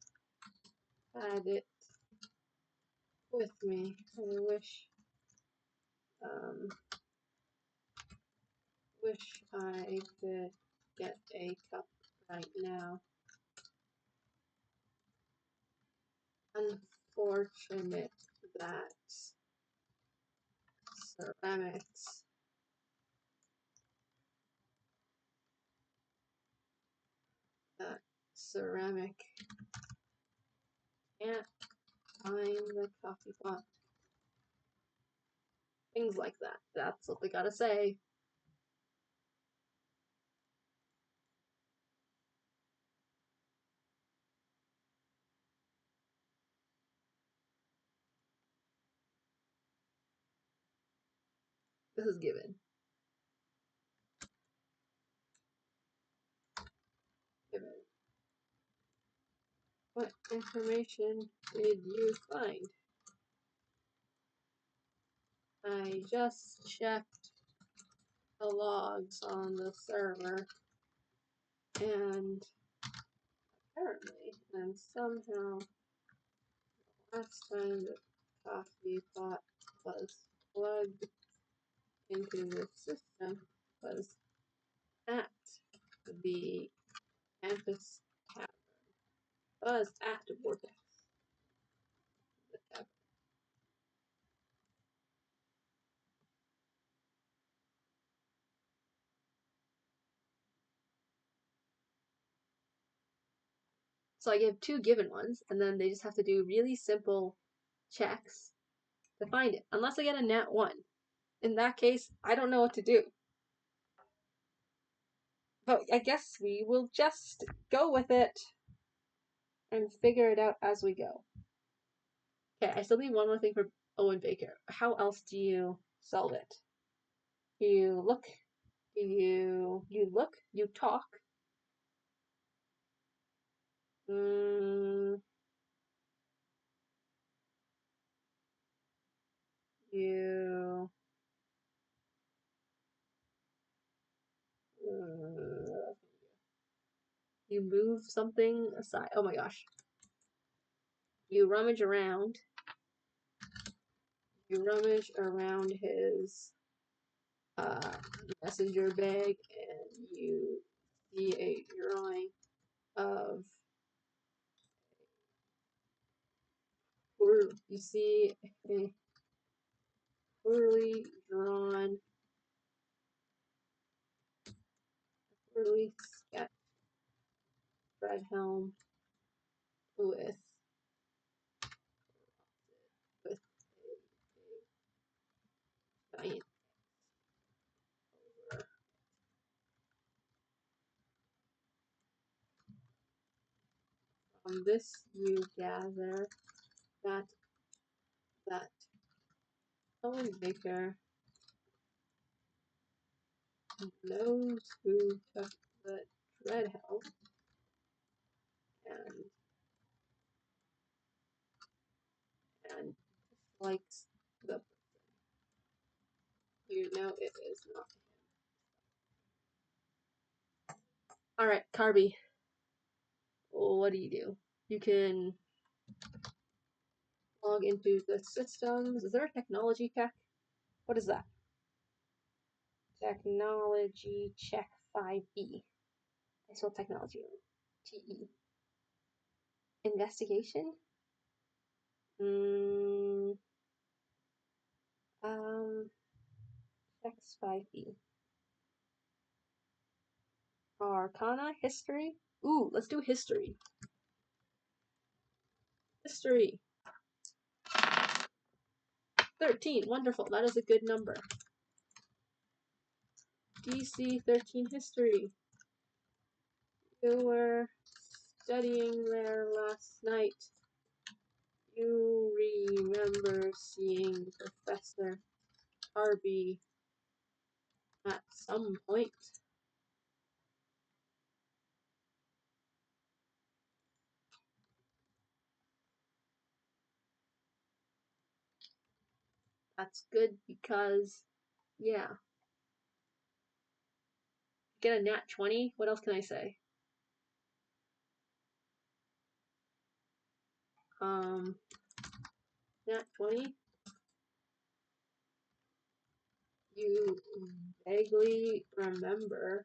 had it with me. I wish I could get a cup right now. Unfortunate that ceramics ceramic can't find the coffee pot. Things like that. That's what they gotta say. This is given. Given. What information did you find? I just checked the logs on the server and apparently and somehow last time the coffee pot was plugged into the system was at the campus tavern. Was at the vortex. The tavern. So I give two given ones, and then they just have to do really simple checks to find it. Unless I get a nat 1. In that case, I don't know what to do. But I guess we will just go with it and figure it out as we go. Okay, I still need one more thing for Owen Baker. How else do you solve it? You look, you look, you talk. Mm, you mm, you move something aside. Oh my gosh. You rummage around. You rummage around his messenger bag and you see a drawing of you see a poorly drawn, poorly sketched red helm with with a giant over. From this you gather that that Owen Baker knows who took the red helm and dislikes the you know it is not him. Alright, Carby, what do? You can log into the systems. Is there a technology check? What is that? Technology check 5E. I spelled technology wrong. TE. Investigation? Mm, checks 5E. Arcana? History? Ooh, let's do history. History. 13. Wonderful. That is a good number. DC 13 history. You were studying there last night. You remember seeing Professor Harvey at some point. That's good because, yeah. Get a nat 20? What else can I say? Nat 20? You vaguely remember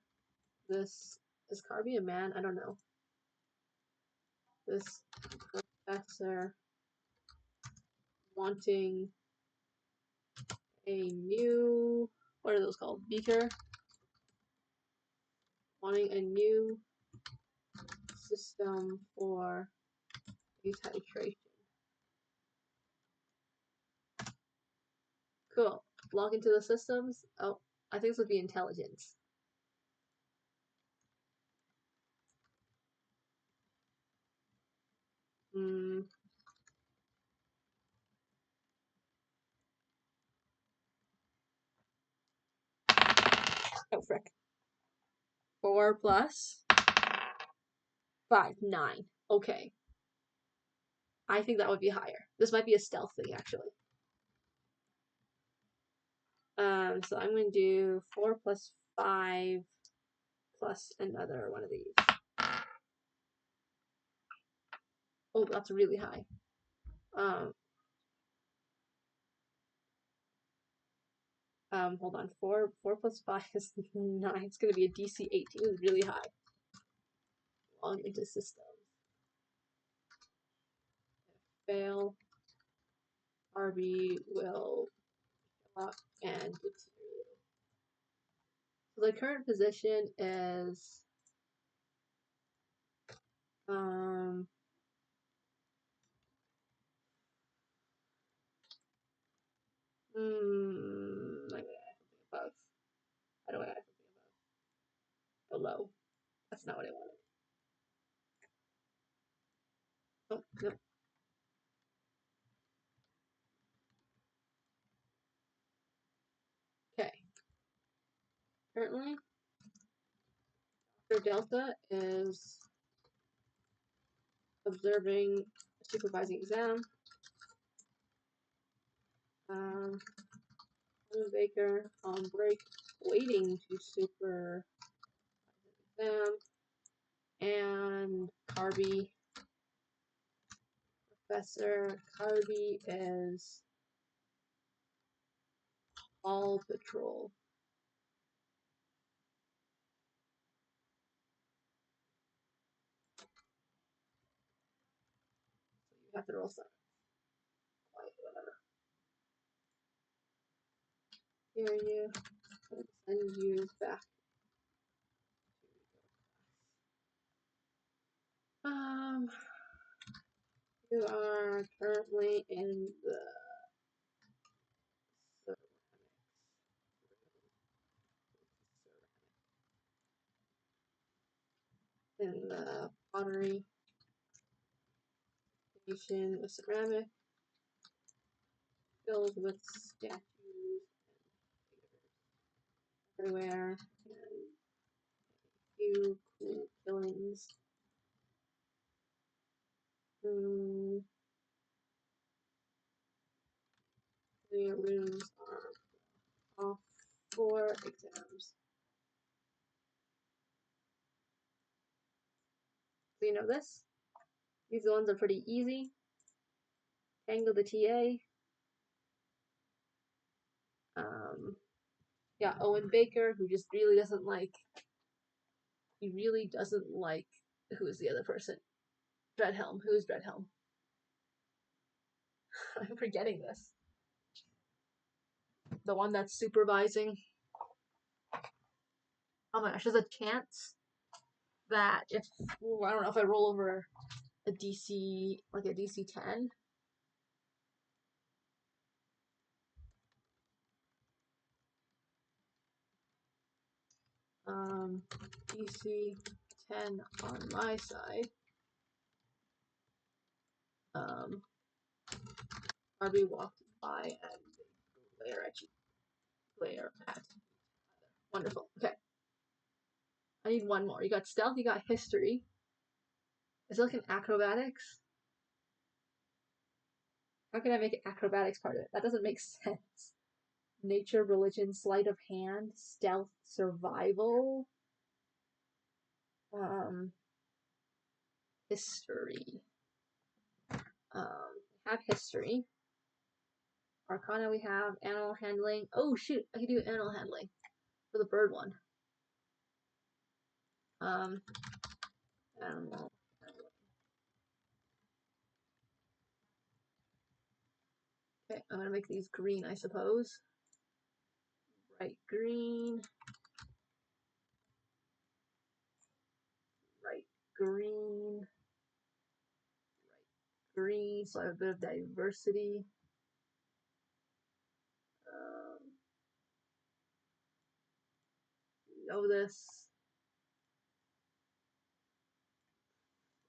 this. Is Carby a man? I don't know. This professor wanting a new, what are those called? Beaker? Wanting a new system for retitration. Cool. Log into the systems. Oh, I think this would be intelligence. Hmm. Oh, frick. 4 plus 5, 9. Okay. I think that would be higher. This might be a stealth thing, actually. So I'm going to do 4 plus 5 plus another one of these. Oh, that's really high. Hold on. 4 plus 5 is 9. It's gonna be a DC 18. It's really high. Long into systems. Fail. RB will show up and deteriorate. So the current position is I gotta add something above. How do I add something above? Below. That's not what I wanted. Oh, no. Okay. Currently, Dr. Delta is observing a supervising exam. Baker on break, waiting to supervise exam. And Carby, Professor Carby is all patrol. So you have to roll silence. Quiet, whatever. Here you send you back. You are currently in the pottery station, the ceramic filled with statues everywhere, and a few cool killings. The rooms are off for exams. So you know this? These ones are pretty easy. Tango the TA. Yeah, Owen Baker, who just really doesn't like. He really doesn't like. Who is the other person? Dreadhelm. Who is Dreadhelm? I'm forgetting this. The one that's supervising. Oh my gosh, there's a chance that if I don't know if I roll over a DC like a DC 10. DC 10 on my side. Harvey walked by and they glare at you. Glare at. Wonderful. Okay. I need one more. You got stealth, you got history. Is it like an acrobatics? How can I make acrobatics part of it? That doesn't make sense. Nature, religion, sleight of hand, stealth, survival, history. Have history. Arcana we have animal handling. Oh shoot, I can do animal handling for the bird one. Animal handling. Okay, I'm gonna make these green, I suppose. Bright green. Bright green. Bright green, so I have a bit of diversity. Know this.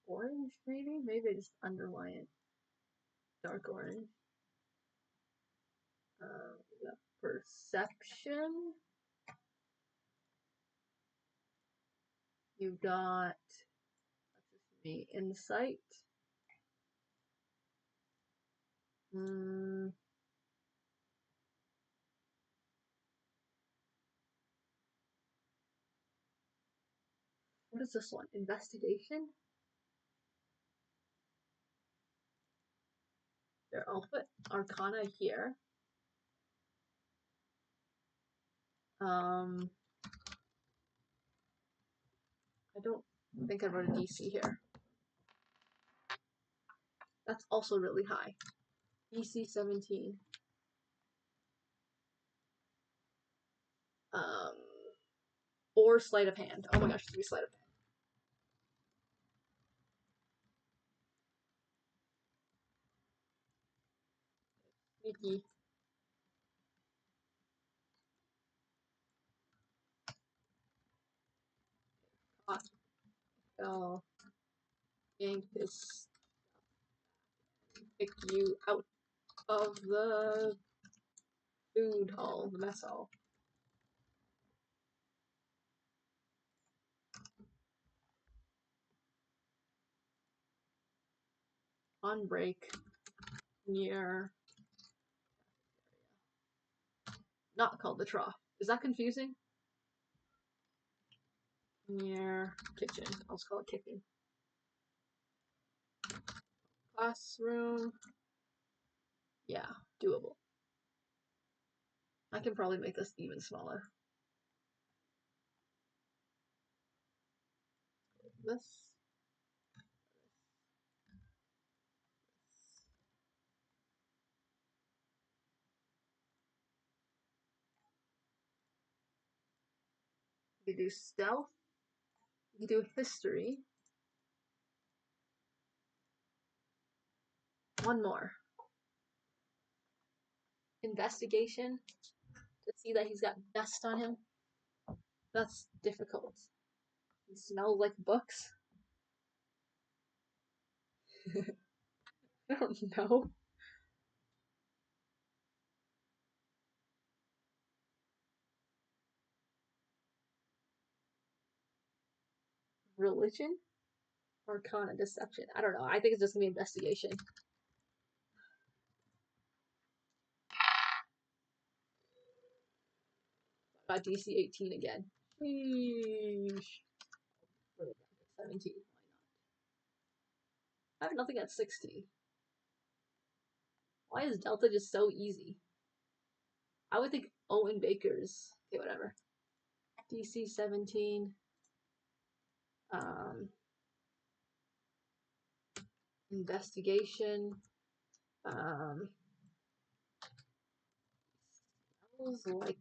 Orange, maybe? Maybe I just underline it. Dark orange. We got perception. You've got, that's just me, insight. What is this one? Investigation? There, I'll put Arcana here. I don't think I wrote a DC here. That's also really high. DC 17. Um, or sleight of hand. Oh my gosh, it's gonna be sleight of hand. Sneaky. I'll yank this, pick you out of the food hall, the mess hall. On break near, not called the trough. Is that confusing? Near kitchen. I'll just call it kitchen. Classroom. Yeah, doable. I can probably make this even smaller. This. You do stealth. You do history. One more. Investigation. To see that he's got dust on him. That's difficult. He smells like books. I don't know. Religion? Arcana, deception. I don't know. I think it's just gonna be investigation. Got DC 18 again. Sheesh. 17. Why not? I have nothing at 60. Why is Delta just so easy? I would think Owen Baker's. Okay, whatever. DC 17. Um, investigation. Um, smells like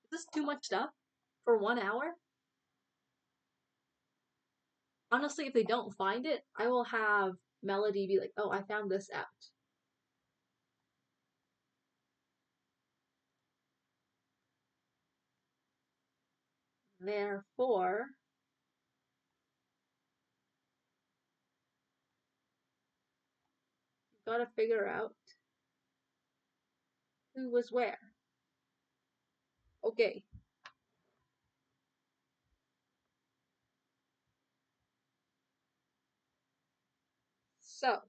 is this too much stuff for 1 hour? Honestly, if they don't find it, I will have Melody be like, oh, I found this out. Therefore, you've got to figure out who was where. Okay. So, does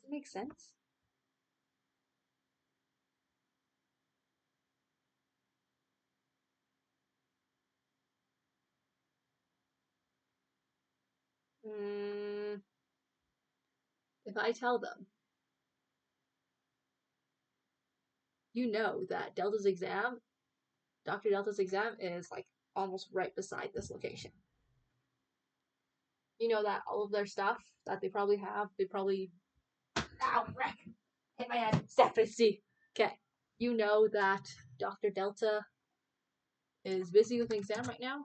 it make sense? If I tell them, you know that Delta's exam, Dr. Delta's exam is like almost right beside this location. You know that all of their stuff that they probably have, they probably. Ow, wreck! Hit my head. Separacy. Okay. You know that Dr. Delta is busy with an exam right now.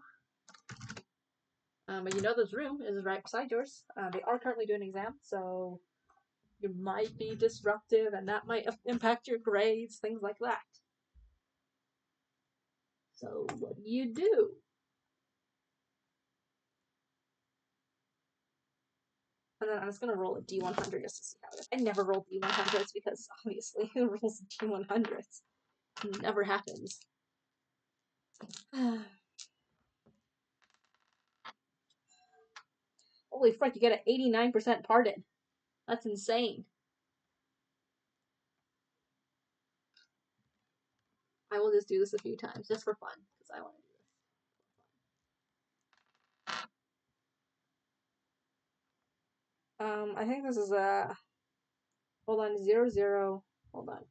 But you know this room is right beside yours. They are currently doing an exam, so you might be disruptive and that might impact your grades, things like that. So what do you do? And then I'm just gonna roll a D100 just to see how it is. I never roll D100s because obviously who rolls D100s? It never happens. Holy frick, you get an 89% pardon. That's insane. I will just do this a few times just for fun because I want to do this. I think this is a hold on 00. Hold on.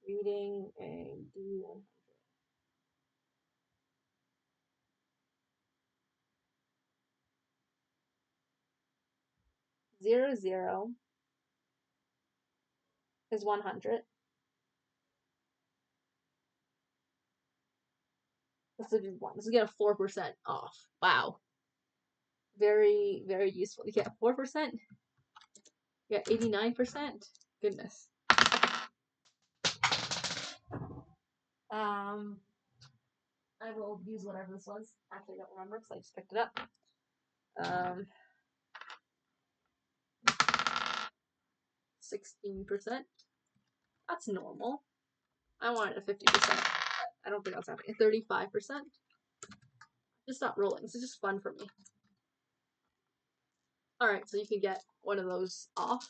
Reading a D100. 00 is 100. This is one. This is get a 4% off. Wow. Very, very useful. You get 4%. You get 89%. Goodness. I will use whatever this was. Actually, I don't remember because I just picked it up. 16%. That's normal. I wanted a 50%. I don't think that's happening. 35%. Just stop rolling. This is just fun for me. Alright, so you can get one of those off.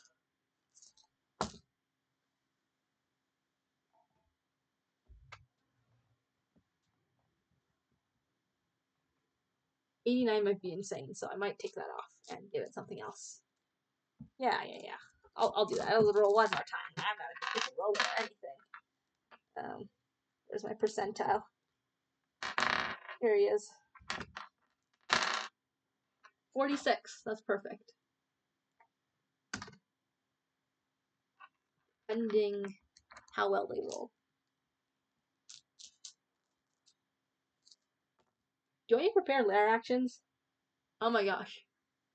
$89 might be insane, so I might take that off and give it something else. Yeah. I'll do that. I'll roll one more time. I'm not a roll or anything. There's my percentile. Here he is. 46. That's perfect. Pending how well they roll. Do I need to prepare lair actions? Oh my gosh.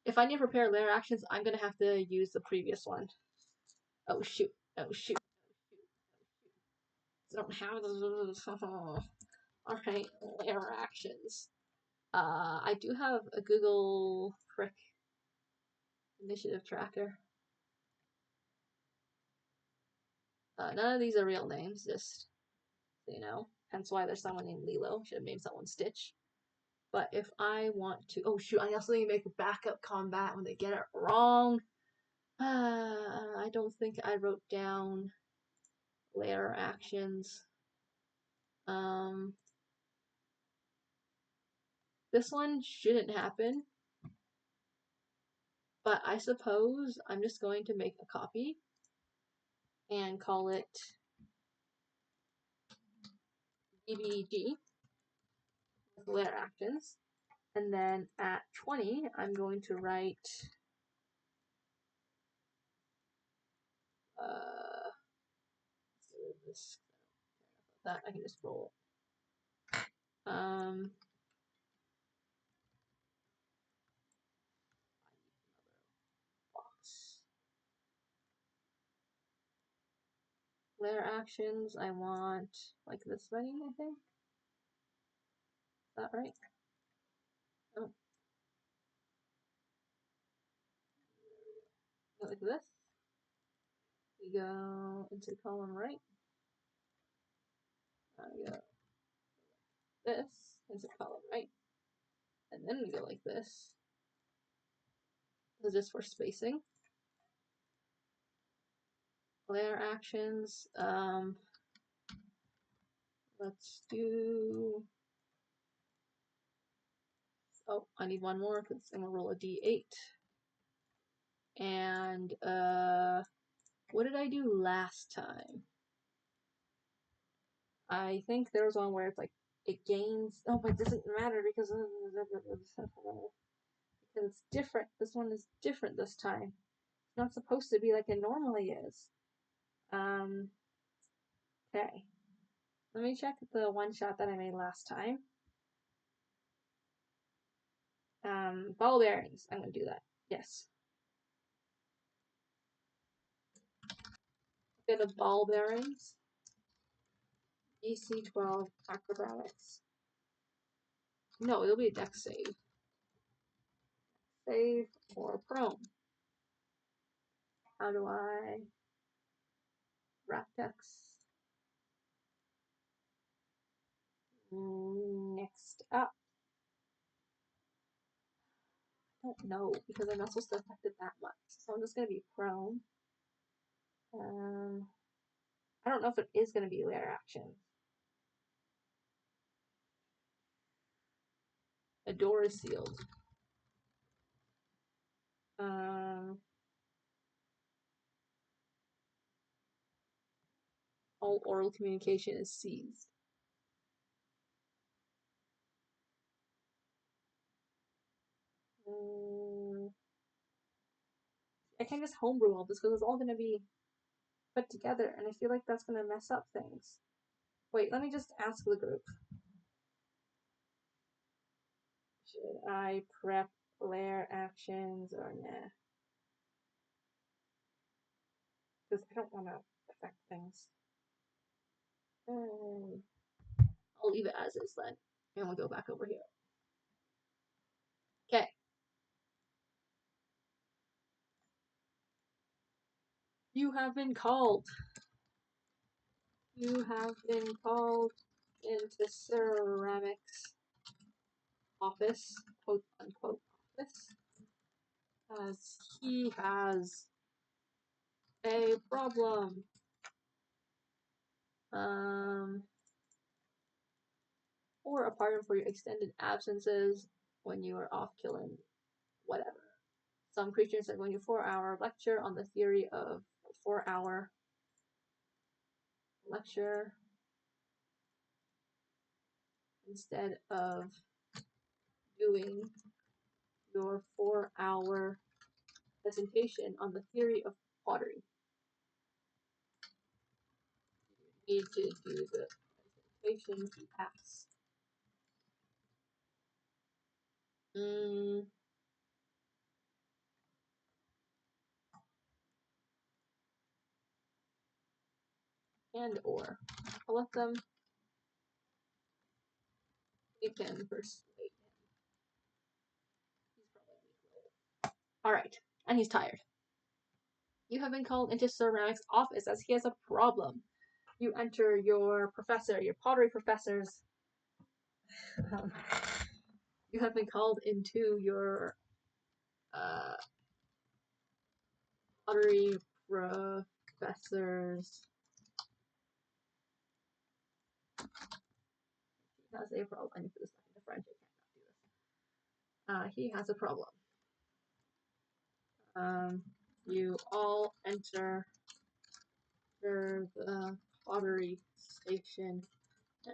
If I need to prepare lair actions, I'm gonna have to use the previous one. Oh shoot. Oh shoot. I don't have those. Alright, lair actions. I do have a Google Frick initiative tracker. None of these are real names, just so you know. Hence why there's someone named Lilo. Should have named someone Stitch. But if I want to, oh shoot, I also need to make a backup combat when they get it wrong. I don't think I wrote down lair actions. This one shouldn't happen. But I suppose I'm just going to make a copy and call it BBG with lair actions. And then at 20, I'm going to write this. That I can just roll it. Box. Lair actions, I want like this many, I think. Is that right? Oh. Like this. We go into column right. We go this into column right. And then we go like this. This is just for spacing. Lair actions. Let's do. Oh, I need one more because I'm gonna roll a d8. And what did I do last time? I think there was one where it's like it gains. Oh, but it doesn't matter because it's different. This one is different this time. It's not supposed to be like it normally is. Okay. Let me check the one shot that I made last time. Ball bearings. I'm gonna do that. Yes. Bit of ball bearings. DC 12 acrobatics. No, it'll be a dex save. Save or prone. How do I wrap dex? Next up. I don't know because I'm not supposed to affect it that much. So I'm just gonna be prone. I don't know if it is gonna be lair action. A door is sealed. All oral communication is seized. I can't just homebrew all this because it's all going to be put together, and I feel like that's going to mess up things. Wait, let me just ask the group. Should I prep layer actions or nah? Because I don't want to affect things. I'll leave it as is then. And we'll go back over here. Okay. You have been called. You have been called into Ceramic's office, quote unquote office, as he has a problem. Or a pardon for your extended absences when you are off killing whatever. Some creatures are going to 4-hour lecture on the theory of 4-hour lecture instead of doing your 4-hour presentation on the theory of pottery. You need to do the presentation to pass. And or I'll let them. You can persuade him. He's probably alright, and he's tired. You have been called into Sir Ramek's office as he has a problem. You enter your professor, your pottery professor's. You have been called into your pottery professor's. He has a problem. I need to put this back into French. I can't do this. He has a problem. You all enter the pottery station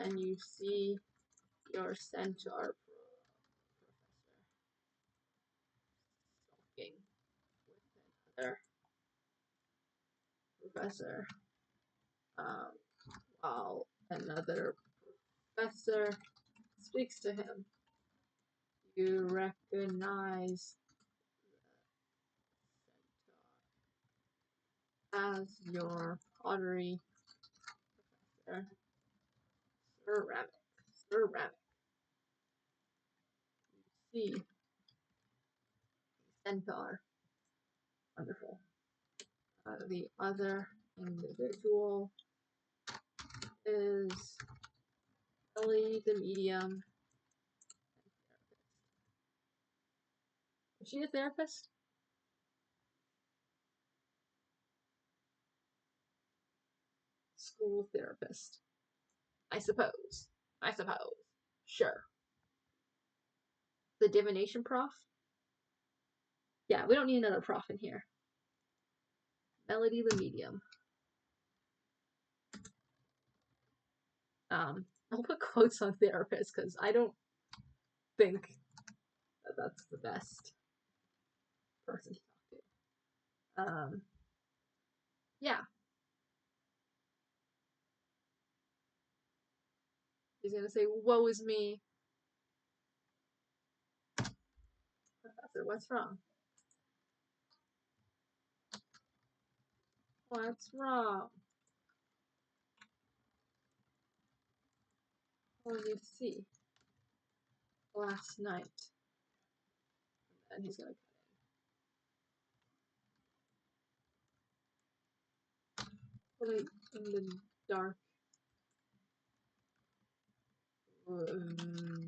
and you see your centaur professor talking with another professor, while another professor speaks to him. You recognize the centaur as your pottery professor, Sir Rabbit. Sir Rabbit. You see centaur. Wonderful. The other individual is Ellie the medium. Is she a therapist? School therapist. I suppose. Sure. The divination prof? Yeah, we don't need another prof in here. Melody the medium. I'll put quotes on therapist because I don't think that that's the best person to talk to. Yeah. He's gonna say, woe is me. Professor, what's wrong? What's wrong? What did you see last night? And he's gonna put it in the dark,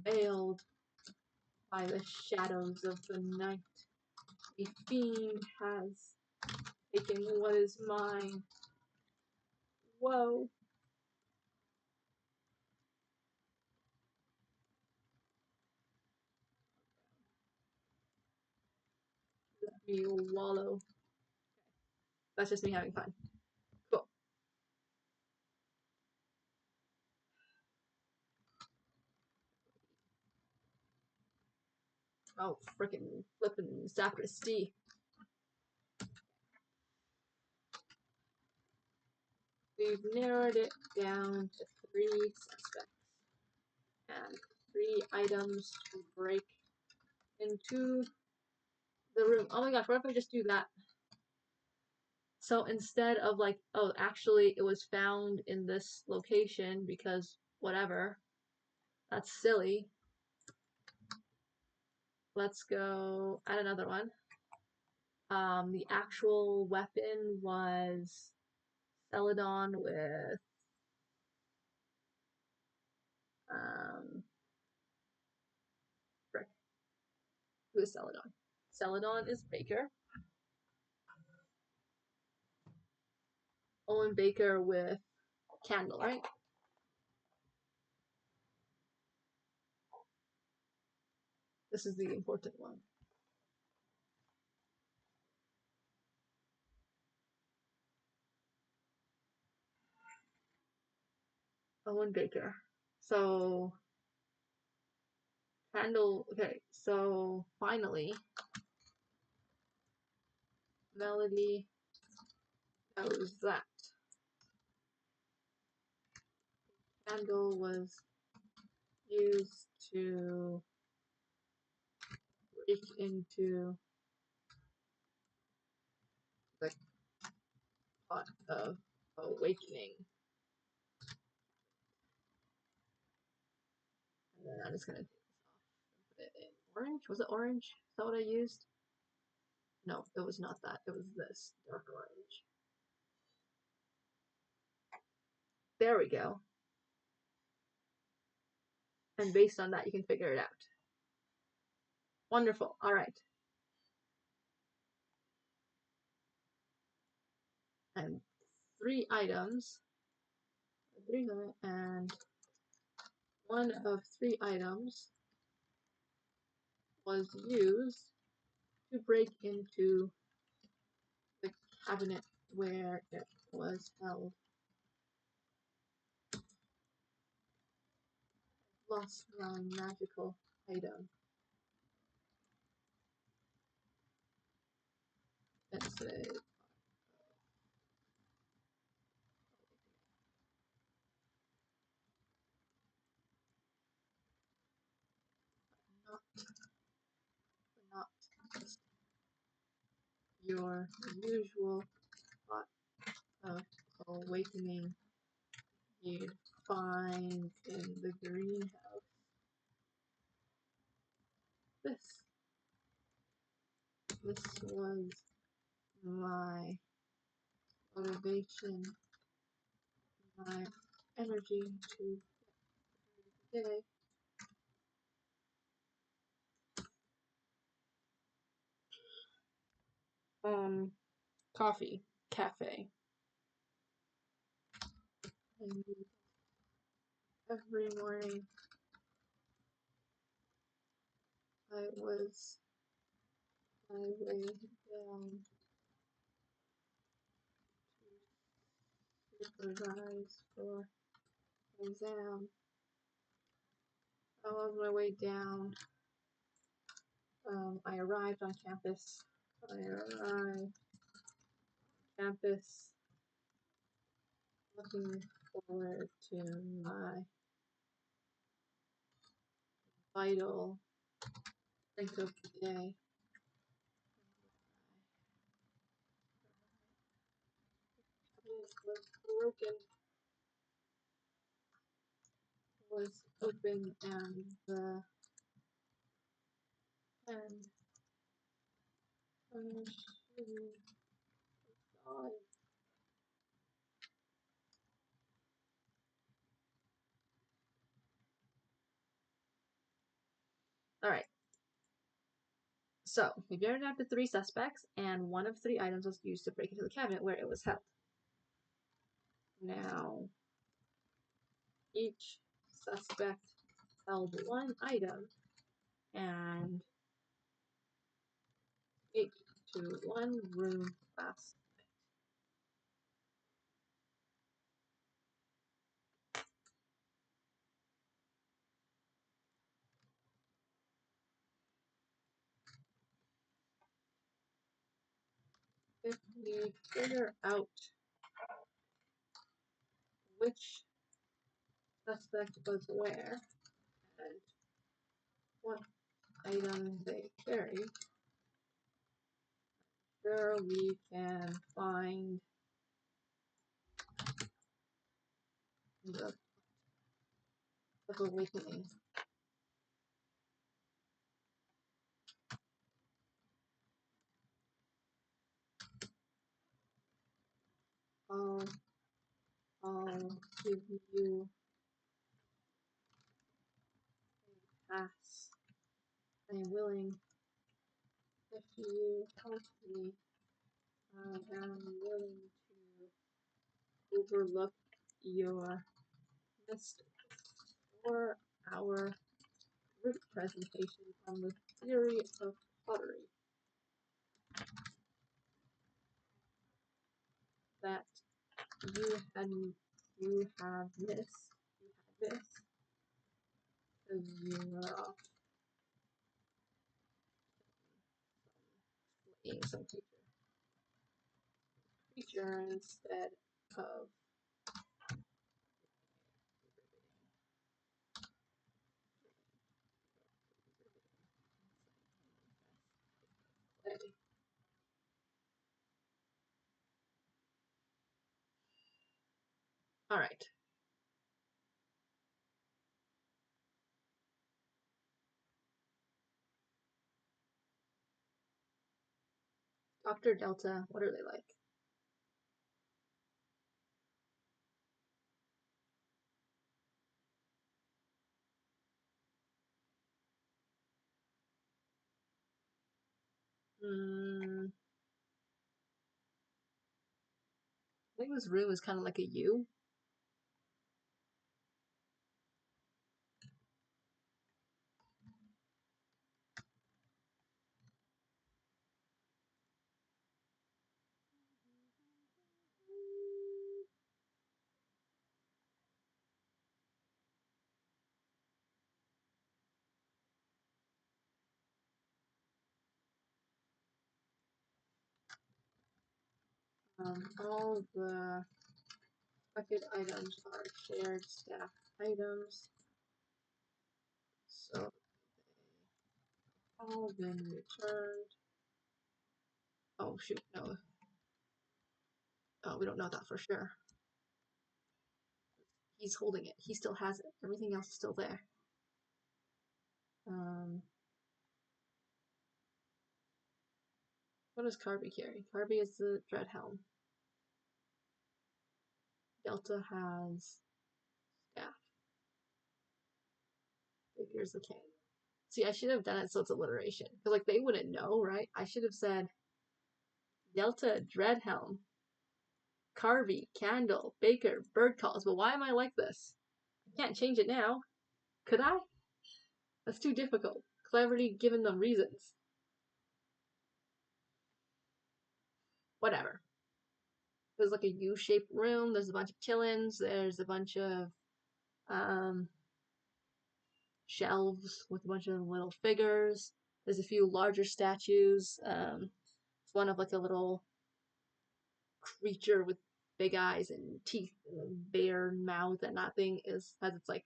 veiled by the shadows of the night. A fiend has taken what is mine. Whoa. Me wallow. That's just me having fun. Cool. Oh, frickin' flippin' sapristi. We've narrowed it down to 3 suspects and 3 items to break into the room. Oh my gosh, what if I just do that? So instead of like, oh, actually it was found in this location because whatever, that's silly. Let's go add another one. The actual weapon was Celadon with frick. Who is Celadon? Celadon is Baker. Owen Baker with Candle, right? This is the important one. Owen Baker. So Candle. Okay, so finally, Melody knows that Candle was used to break into the pot of awakening. And then I'm just gonna take this off and put it in orange. Was it orange? Is that what I used? No, it was not that. It was this dark orange. There we go. And based on that, you can figure it out. Wonderful. All right. And 3 items. And one of 3 items was used to break into the cabinet where it was held. Lost my magical item. Let's say not just your usual pot of awakening you'd find in the greenhouse. This was my motivation, my energy to get today. Coffee, cafe. And every morning I was my way down to supervise for exam. I was on my way down. I arrived on campus. Looking forward to my vital drink of the day. Was broken, was open, and the pen gone. All right. So we've narrowed down to 3 suspects, and one of 3 items was used to break into the cabinet where it was held. Now, each suspect held 1 item, and to one room class. If we figure out which suspect was where and what item they carry, sure we can find the awakening. I'll give you a pass. I'm willing if you help me. I am willing to overlook your mistakes for our group presentation on the theory of pottery that you had you have missed. You had missed because you were off slaying some creature instead of play. All right. Dr. Delta, what are they like? I think this room is kind of like a U. All the bucket items are shared staff items, so all been returned. Oh shoot, no. Oh, we don't know that for sure. He's holding it. He still has it. Everything else is still there. What does Carby carry? Carby is the dread helm. Delta has staff. Here's the cane. See, I should have done it so it's alliteration. Because, like, they wouldn't know, right? I should have said Delta, Dreadhelm, Carvey, Candle, Baker, Bird Calls. But why am I like this? I can't change it now. Could I? That's too difficult. Because I've already given them reasons. Whatever. There's like a U-shaped room. There's a bunch of killings. There's a bunch of shelves with a bunch of little figures. There's a few larger statues. It's one of like a little creature with big eyes and teeth and a bare mouth, and that thing has like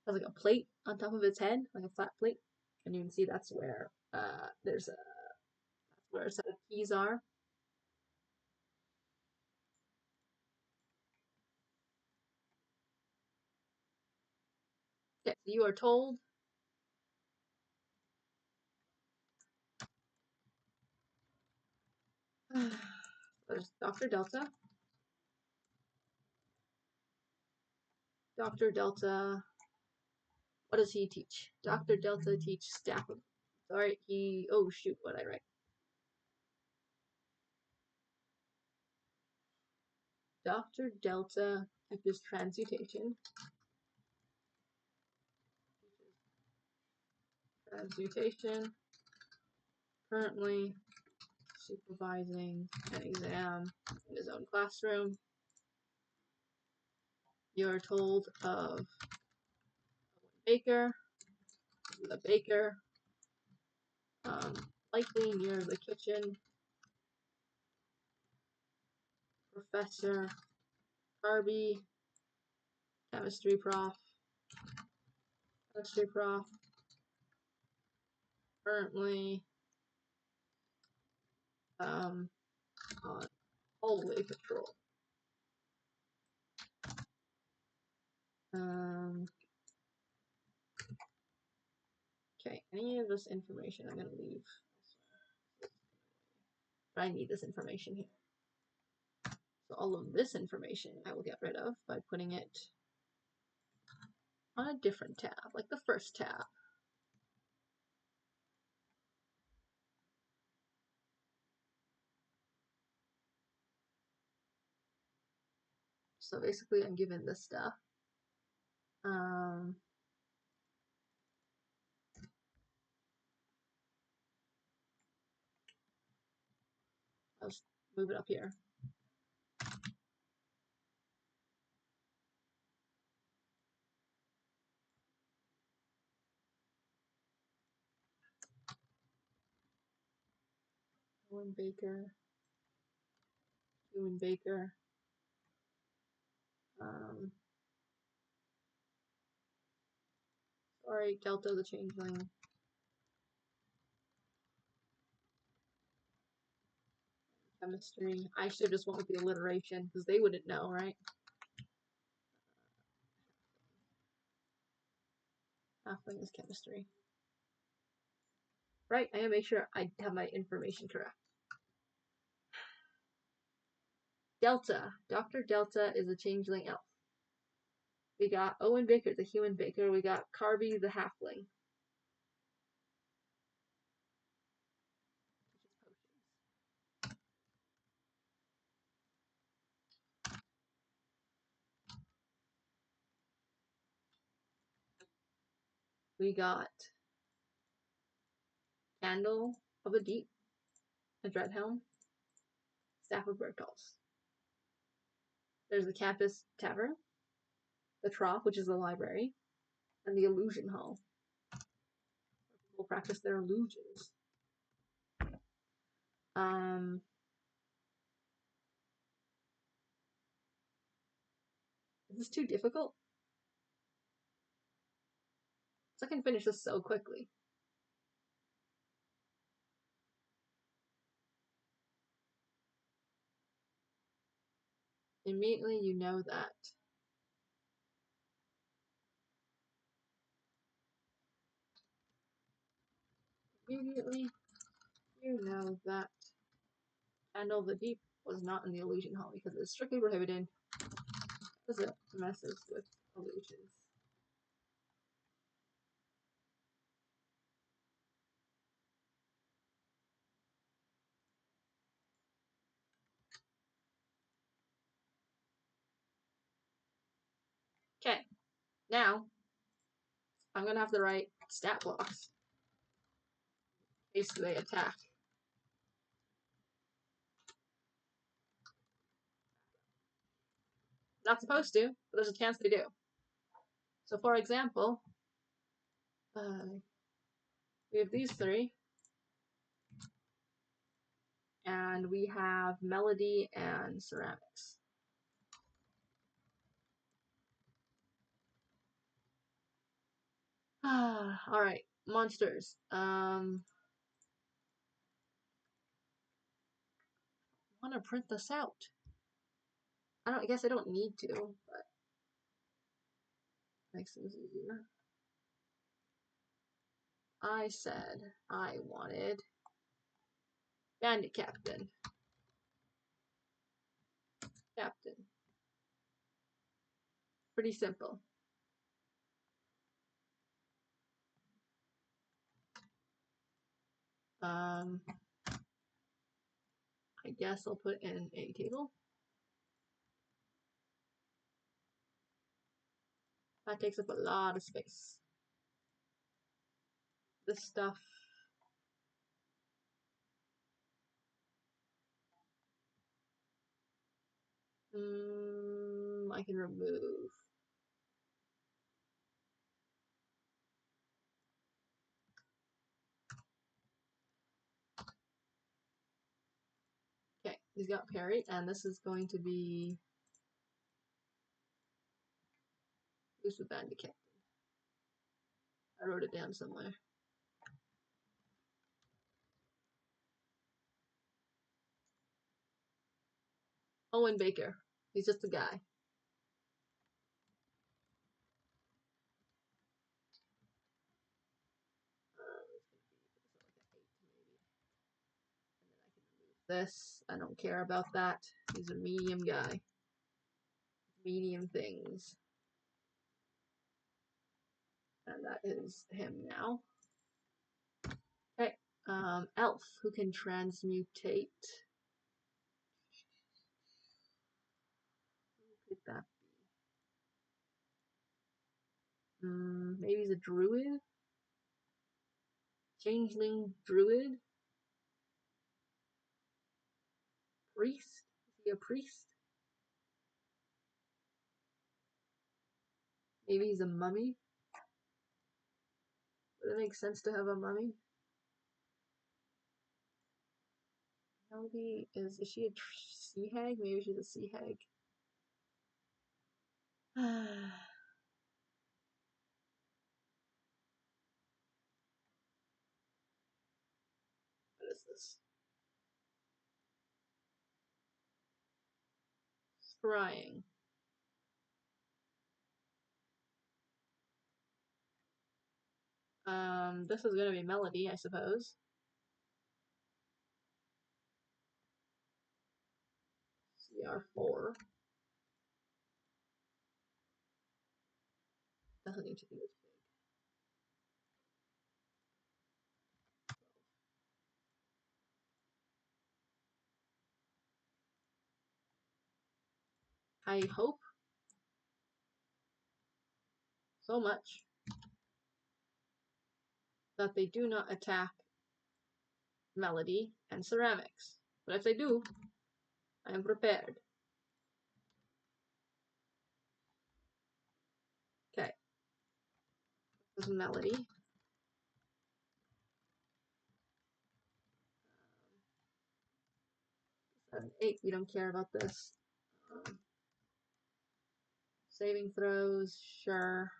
a plate on top of its head, like a flat plate. And you can see that's where that's where a set of keys are. Okay, so you are told there's Dr. Delta. Dr. Delta, what does he teach? Dr. Delta teach staff. Sorry, oh shoot, what did I write? Dr. Delta teaches transmutation. Transmutation. Currently supervising an exam in his own classroom. You're told of baker, the baker, likely near the kitchen. Professor Harvey, chemistry prof, currently on hallway patrol. Okay, any of this information I'm gonna leave. But I need this information here. So all of this information I will get rid of by putting it on a different tab, like the first tab. So basically I'm given this stuff. I'll just move it up here. Owen Baker, Human Baker. Sorry, Delta the Changeling. Chemistry. I should just went with the alliteration because they wouldn't know, right? Halfling is chemistry. Right, I gotta make sure I have my information correct. Delta. Dr. Delta is a changeling elf. We got Owen Baker, the human baker. We got Carby, the halfling. We got Candle of the Deep, a Dreadhelm, Staff of Bertals. There's the Campus Tavern, the Trough, which is the library, and the Illusion Hall. People practice their illusions. Is this too difficult? So I can finish this so quickly. Immediately you know that. Immediately you know that Candle of the Deep was not in the Illusion Hall because it's strictly prohibited because it messes with illusions. Okay, now I'm gonna have to write stat blocks in case they attack. Not supposed to, but there's a chance they do. So for example, we have these three, and we have melody and ceramics. Alright, monsters. I want to print this out. I guess I don't need to, but makes things easier. I said I wanted Bandit Captain. Captain. Pretty simple. I guess I'll put in a table. That takes up a lot of space. This stuff I can remove. Okay, he's got parry, and this is going to be. Who's the bandit captain? I wrote it down somewhere. Owen Baker. He's just a guy. This, I don't care about that. He's a medium guy. Medium things. And that is him now. Okay. Elf, who can transmutate. Who could that be? Maybe he's a druid? Changeling druid? Priest? Is he a priest? Maybe he's a mummy? Would it make sense to have a mummy? Melody is she a sea hag? Maybe she's a sea hag. What is this? Scrying. This is gonna be Melody, I suppose. CR4. Doesn't need to be this big. I hope so much that they do not attack Melody and ceramics. But if they do, I am prepared. Okay. This is Melody. 7, 8, we don't care about this. Saving throws, sure.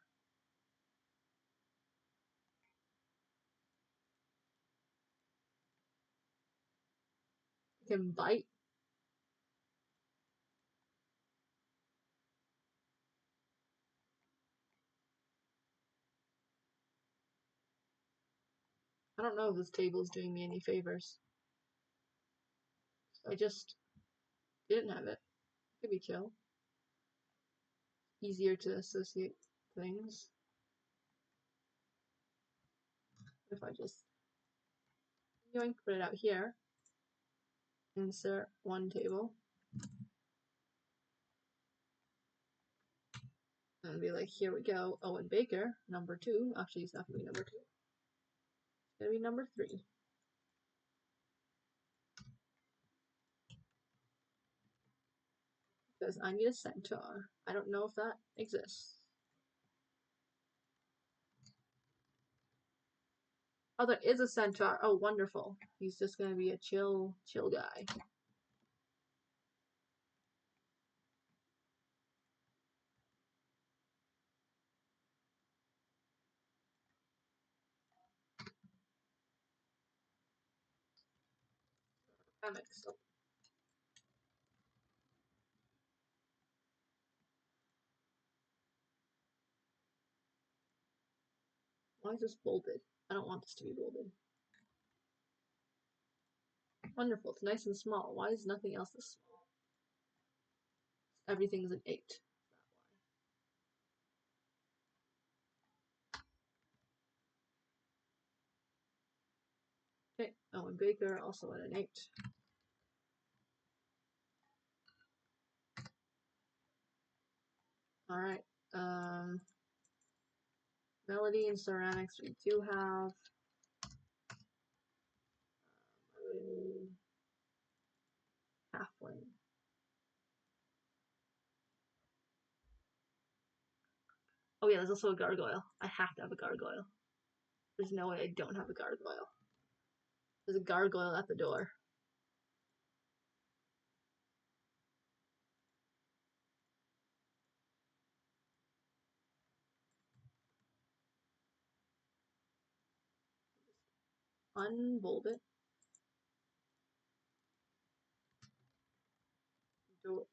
Can bite. I don't know if this table is doing me any favors. I just didn't have it. Could be chill. Easier to associate things. If I just yoink, put it out here. Insert one table. And be like, here we go. Owen Baker, number 2. Actually, he's not going to be number 2. It's going to be number 3. Because I need a centaur. I don't know if that exists. Oh, there is a centaur. Oh, wonderful. He's just going to be a chill guy. So. Why is this bolded? I don't want this to be bolded. Wonderful. It's nice and small. Why is nothing else this small? Everything's an 8. Okay. Owen Baker also at an 8. Alright. Melody and ceramics we do have. Halfling. Oh yeah, there's also a gargoyle. I have to have a gargoyle. There's no way I don't have a gargoyle. There's a gargoyle at the door. Unbolt it. Door.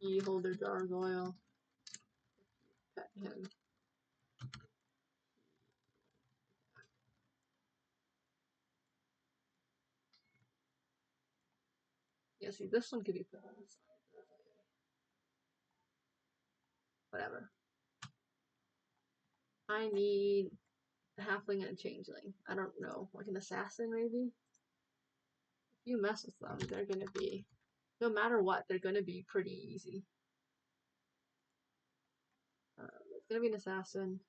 Key holder gargoyle. Pet him. Yeah, see, this one could be put on the side. Whatever. I need a halfling and a changeling. I don't know, like an assassin maybe? If you mess with them, they're gonna be, no matter what, they're gonna be pretty easy. It's gonna be an assassin.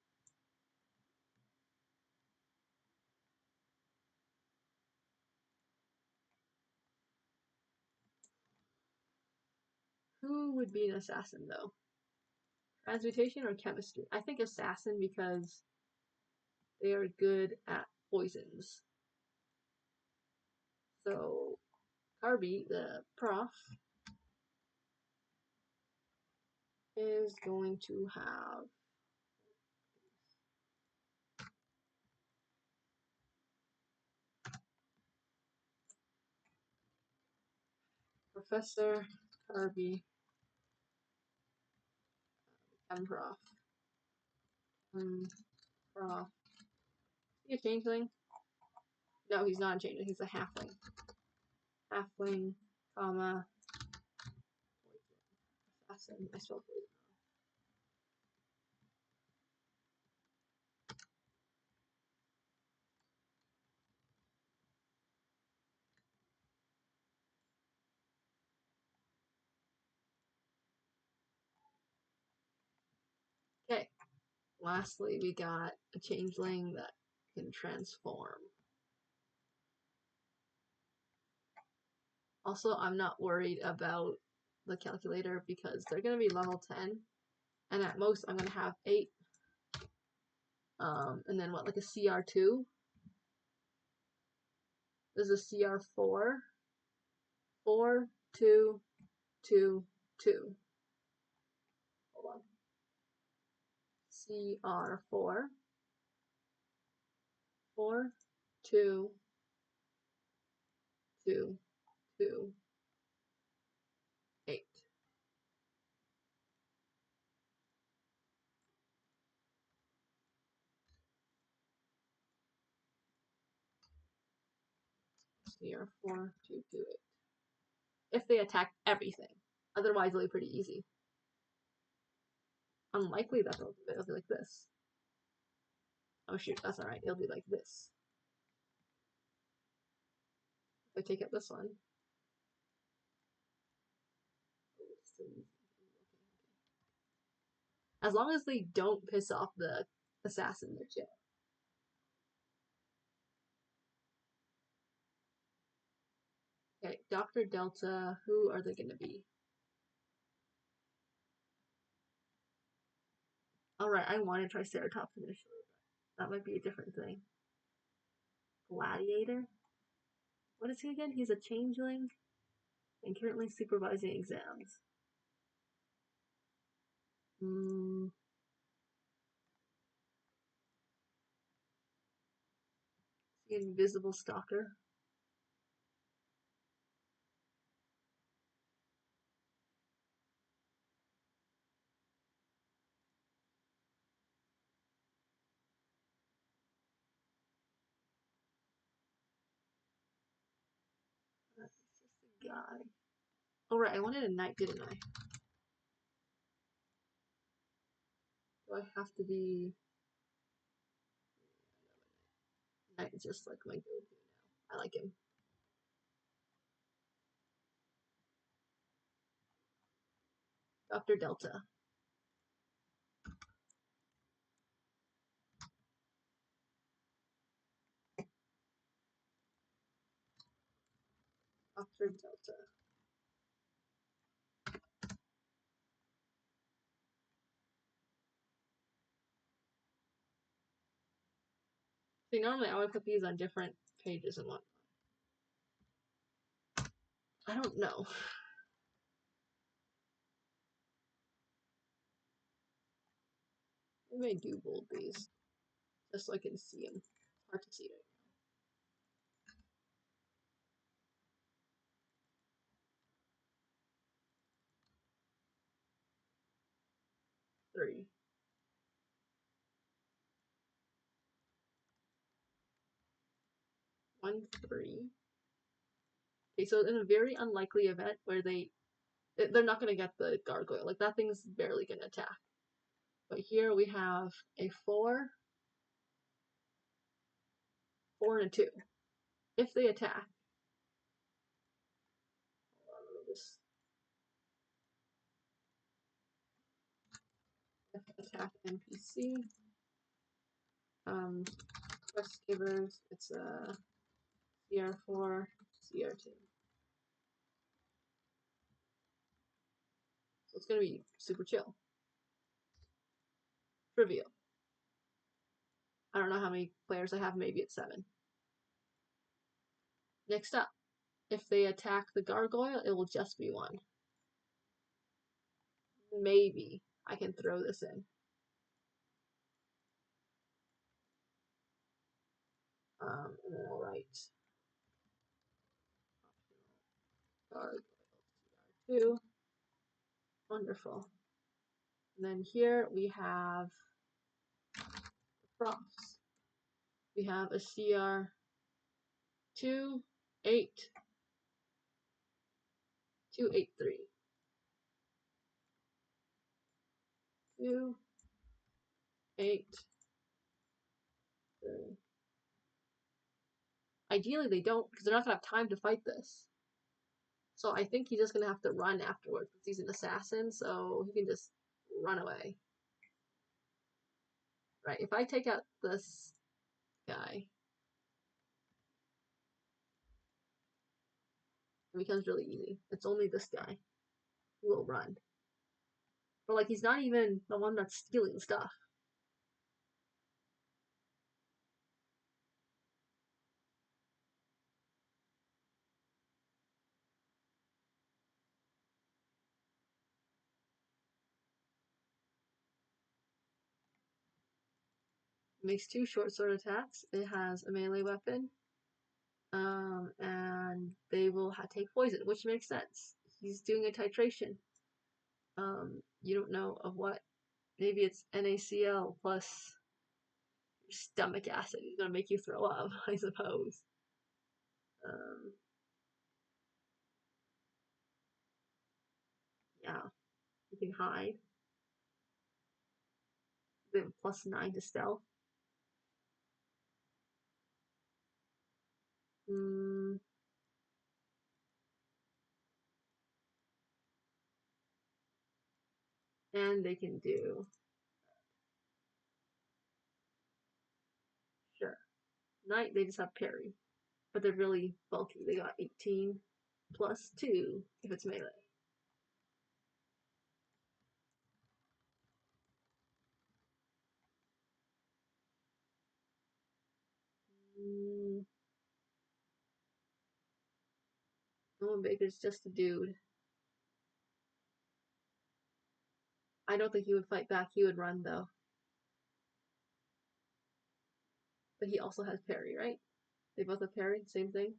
Who would be an assassin though? Transmutation or chemistry? I think assassin because they are good at poisons. So, Carby, the prof, is going to have Professor Carby, Prof. Prof. Is he a changeling? No, he's not a changeling. He's a halfling. Halfling, comma, assassin. I spelled poison. Okay. Lastly, we got a changeling that can transform. Also, I'm not worried about the calculator because they're going to be level 10. And at most, I'm going to have 8. And then what, like a CR2? There's a CR4. 4, 2, 2, 2. Hold on. CR4. 4, 2, 2, 2, 8. CR4, 2, 2, 8. If they attack everything. Otherwise, it'll be pretty easy. Unlikely that it'll be like this. Oh shoot, that's alright. It'll be like this. If I take out this one. As long as they don't piss off the assassin, they're chill. Okay, Dr. Delta, who are they gonna be? Alright, I want to Triceratops initially, but that might be a different thing. Gladiator? What is he again? He's a changeling and currently supervising exams. Invisible stalker. That's just a guy. Oh right, I wanted a knight, didn't I? Do I have to be knight? Just like my go-to now. I like him. Dr. Delta. Dr. Delta. See, normally I would put these on different pages and whatnot. I don't know. Maybe I do bold these, just so I can see them. It's hard to see right now. 3. 1, 3. Okay, so in a very unlikely event where they're not gonna get the gargoyle. Like that thing's barely gonna attack. But here we have a 4, 4 and a 2. If they attack, this attack NPC. Quest givers. It's a CR4, CR2. So it's gonna be super chill. Trivial. I don't know how many players I have. Maybe it's 7. Next up, if they attack the gargoyle, it will just be 1. Maybe I can throw this in. And then I'll write gargoyle CR2. Wonderful. And then here we have the prompts. We have a CR2, 8, 2, 8, 3. 2, 8, 3. Ideally they don't, because they're not going to have time to fight this. So I think he's just going to have to run afterwards, because he's an assassin, so he can just run away. Right, if I take out this guy, it becomes really easy. It's only this guy who will run. But like, he's not even the one that's stealing stuff. It makes 2 short sword attacks. It has a melee weapon. And they will take poison, which makes sense. He's doing a titration. You don't know of what. Maybe it's NaCl plus stomach acid. He's gonna make you throw up, I suppose. Yeah, you can hide. They have +9 to stealth. And they can do, sure. Knight, they just have parry. But they're really bulky. They got 18 +2 if it's melee. Nolan Baker's just a dude. I don't think he would fight back. He would run, though. But he also has parry, right? They both have parry, same thing.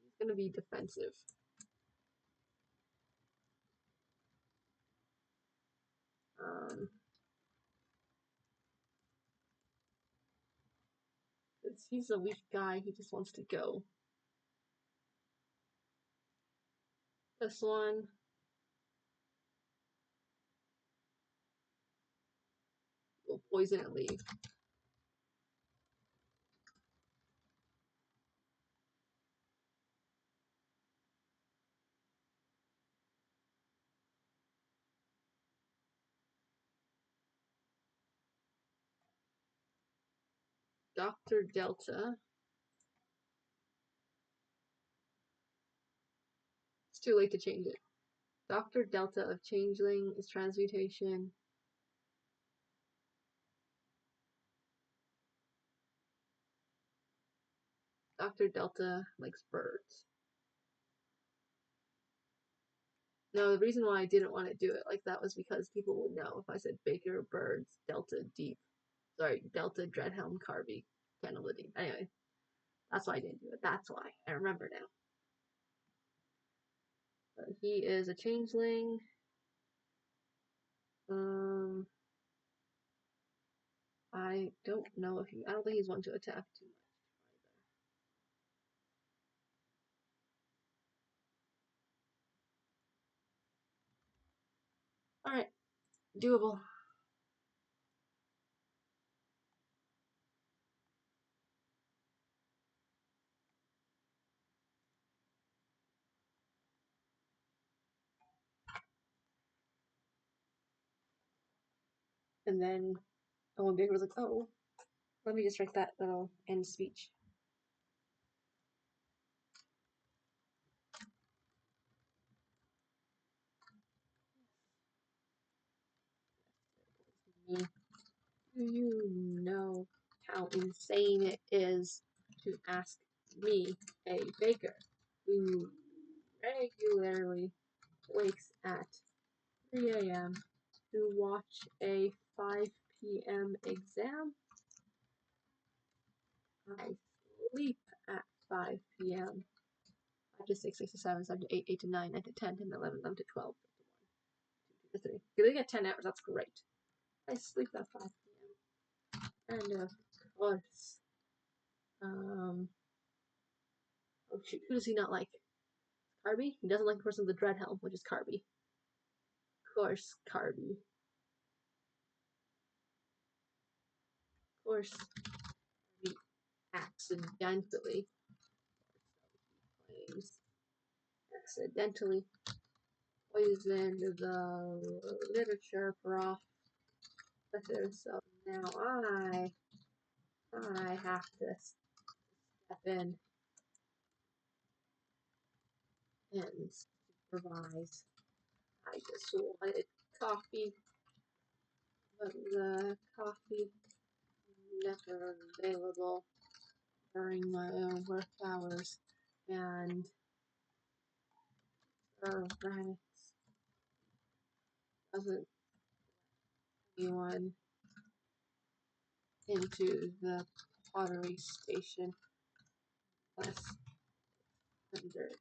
He's gonna be defensive. He's a weak guy. He just wants to go. This one. Will poison and leave. Dr. Delta. It's too late to change it. Dr. Delta of Changeling is transmutation. Dr. Delta likes birds. No, the reason why I didn't want to do it like that was because people would know if I said Baker, birds, Delta, Dreadhelm, Carby, Cannelidine. Anyway, that's why I didn't do it. That's why. I remember now. But he is a changeling. I don't know if I don't think he's one to attack too much either. Alright, doable. And then Owen Baker was like, oh, let me just write that little end speech. Do you know how insane it is to ask me, a baker, who regularly wakes at 3 a.m. to watch a 5 p.m. exam? I sleep at 5 p.m. 5 to 6, 6 to 7, 7 to 8, 8 to 9, 9 to 10, 10 to 11, 11 to 12, 2 to 3. You're gonna get 10 hours, that's great. I sleep at 5 p.m. And of course, oh shoot, who does he not like? Carby? He doesn't like the person with the Dreadhelm, which is Carby. Of course, Carby. Of course, Carby accidentally poisoned the literature professor, so now I have to step in and supervise. I just wanted coffee, but the coffee never available during my own work hours, and Ranix doesn't anyone into the pottery station unless under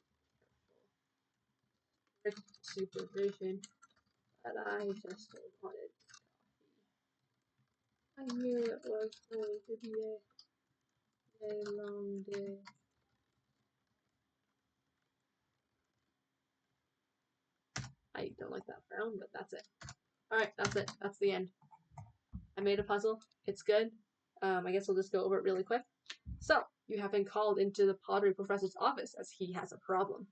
strict supervision. But I just wanted coffee. I knew it was going to be a long day. I don't like that frown, but that's it. Alright, that's it. That's the end. I made a puzzle. It's good. I guess we'll just go over it really quick. So, you have been called into the pottery professor's office as he has a problem.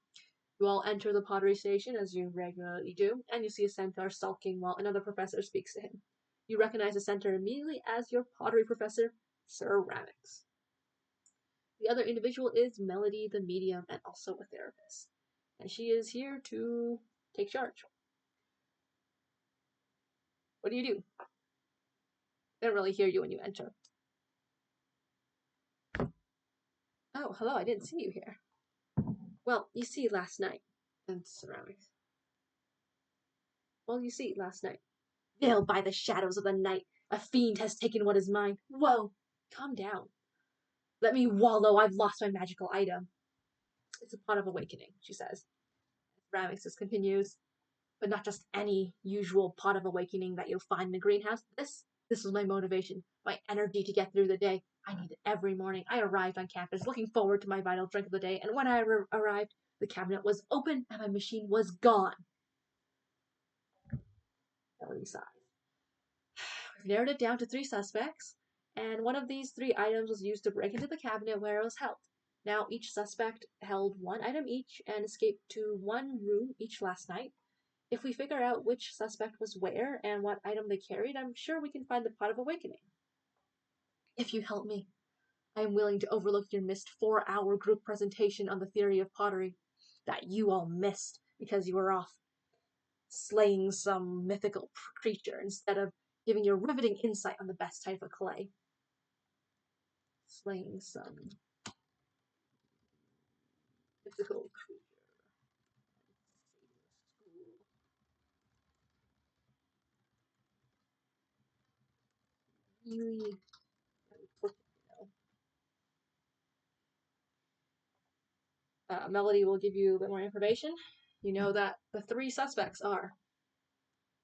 You all enter the pottery station as you regularly do, and you see a centaur sulking while another professor speaks to him. You recognize the centaur immediately as your pottery professor, Sir Ramix. The other individual is Melody, the medium, and also a therapist. And she is here to take charge. What do you do? They don't really hear you when you enter. Oh, hello, I didn't see you here. Well, you see, last night. And ceramics. Well, you see, last night. Veiled by the shadows of the night, a fiend has taken what is mine. Whoa, calm down. Let me wallow, I've lost my magical item. It's a pot of awakening, she says. Ramixus continues. But not just any usual pot of awakening that you'll find in the greenhouse. This was my motivation, my energy to get through the day. I need it every morning. I arrived on campus looking forward to my vital drink of the day, and when I arrived, the cabinet was open and my machine was gone. Melody sighs. We've narrowed it down to 3 suspects, and one of these 3 items was used to break into the cabinet where it was held. Now, each suspect held 1 item each and escaped to 1 room each last night. If we figure out which suspect was where and what item they carried, I'm sure we can find the pot of awakening. If you help me, I am willing to overlook your missed 4-hour group presentation on the theory of pottery that you all missed because you were off slaying some mythical creature instead of giving your riveting insight on the best type of clay. Slaying some Mythical creature. Really, Melody will give you a bit more information. You know that the three suspects are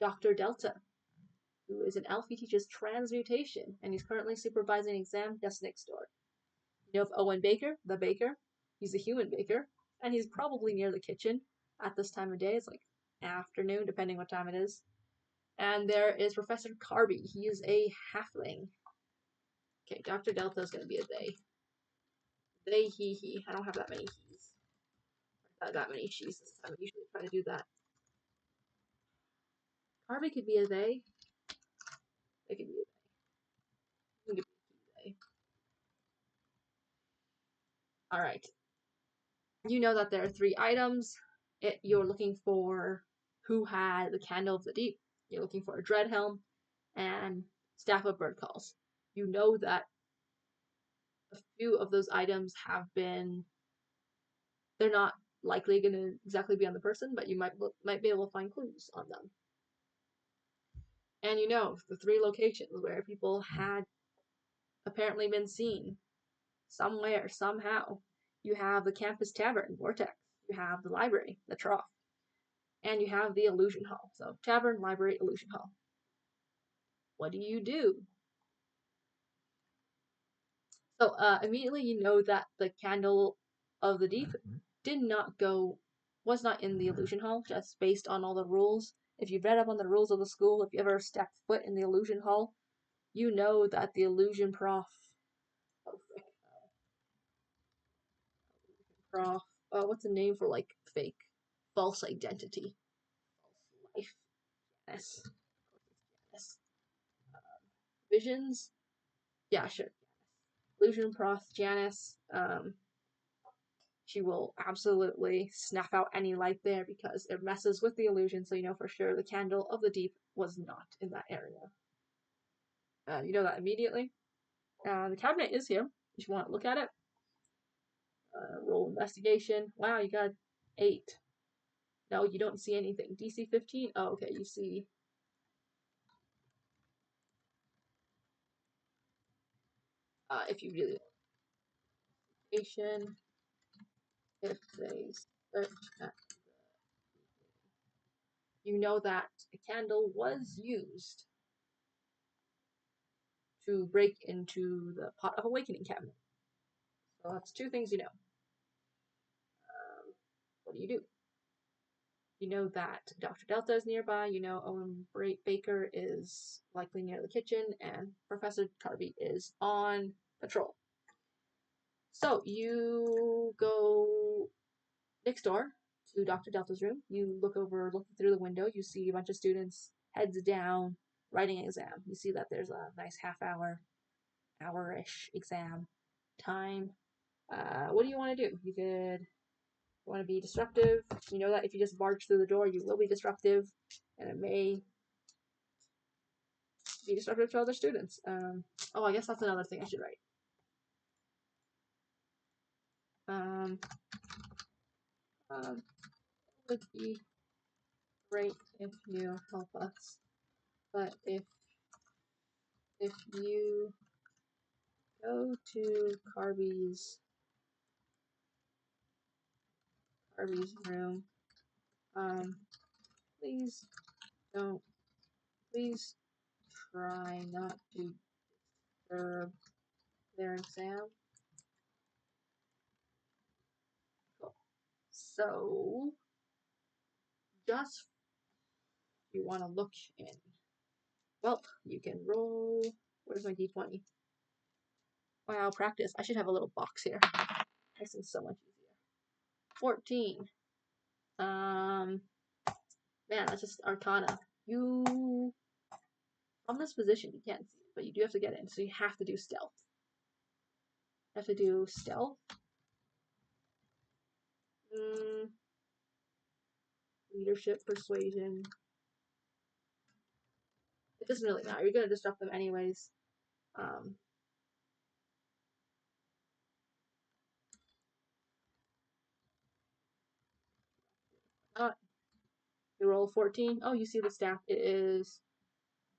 Dr. Delta, who is an elf who teaches transmutation, and he's currently supervising an exam just next door. You know of Owen Baker, the baker. He's a human baker, and he's probably near the kitchen at this time of day. It's like afternoon, depending what time it is. And there is Professor Carby. He is a halfling. Okay, Dr. Delta is going to be a they. They, he. I don't have that many he's. That many she's this time. I usually try to do that. Carby could be a they. They could be a they. You can be a they. Alright. You know that there are three items. You're looking for who had the Candle of the Deep. You're looking for a Dread Helm and Staff of Bird Calls. You know that a few of those items have been. They're not likely going to exactly be on the person, but you might be able to find clues on them. And you know the three locations where people had apparently been seen somewhere, somehow. You have the Campus Tavern, Vortex. You have the library, the Trough. And you have the Illusion Hall. So, Tavern, Library, Illusion Hall. What do you do? So, immediately you know that the Candle of the Deep was not in the Illusion Hall, just based on all the rules. If you've read up on the rules of the school, if you ever stepped foot in the Illusion Hall, you know that the Illusion Prof. Oh, frick. Prof. What's the name for, like, fake? False identity. False life. Yes. Yes. Visions? Yeah, sure. Illusion Prof. Janice. She will absolutely snuff out any light there because it messes with the illusion, so you know for sure the Candle of the Deep was not in that area. You know that immediately. The cabinet is here, if you want to look at it. Roll investigation. Wow, you got 8. No, you don't see anything. DC 15? Oh, okay, you see. If you really investigation, if they search at you know that a candle was used to break into the Pot of Awakening cabinet. So that's 2 things you know. What do you do? You know that Dr. Delta is nearby, you know Owen Baker is likely near the kitchen, and Professor Carby is on patrol. So you go next door to Dr. Delta's room. You looking through the window, you see a bunch of students, heads down, writing an exam. You see that there's a nice hour-ish exam time. What do you want to do? You want to be disruptive. You know that if you just barge through the door, you will be disruptive, and it may be disruptive to other students. I guess that's another thing I should write. It would be great if you help us, but if you go to Carby's room, please don't, please try not to disturb their exam. Cool. So, just you want to look in. Well, you can roll. Where's my d20? Wow, practice. I should have a little box here. This is so much easier. 14. Man, that's just Arcana. You, from this position, you can't see it, but you do have to get in, so you have to do stealth. You have to do stealth. Leadership, persuasion. It doesn't really matter. You're gonna disrupt them anyways. You roll 14. Oh, you see the staff. It is.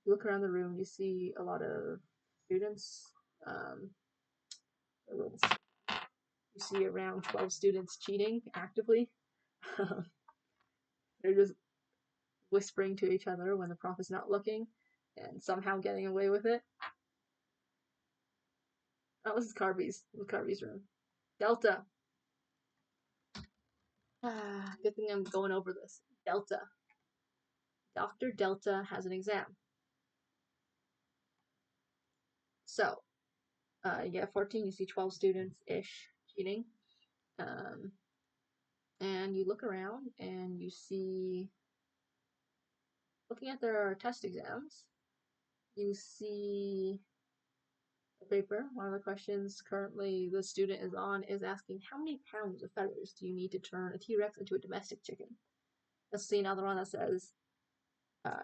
You look around the room. You see a lot of students. Um, you see around 12 students cheating actively. They're just whispering to each other when the prof is not looking and somehow getting away with it. Oh, this is Carby's. This is Carby's room. Delta. Good thing I'm going over this. Delta. Dr. Delta has an exam. So, you get 14, you see 12 students-ish cheating. And you look around and you see, looking at their test exams, you see a paper. One of the questions currently the student is on is asking, how many pounds of feathers do you need to turn a T-Rex into a domestic chicken? Let's see another one that says,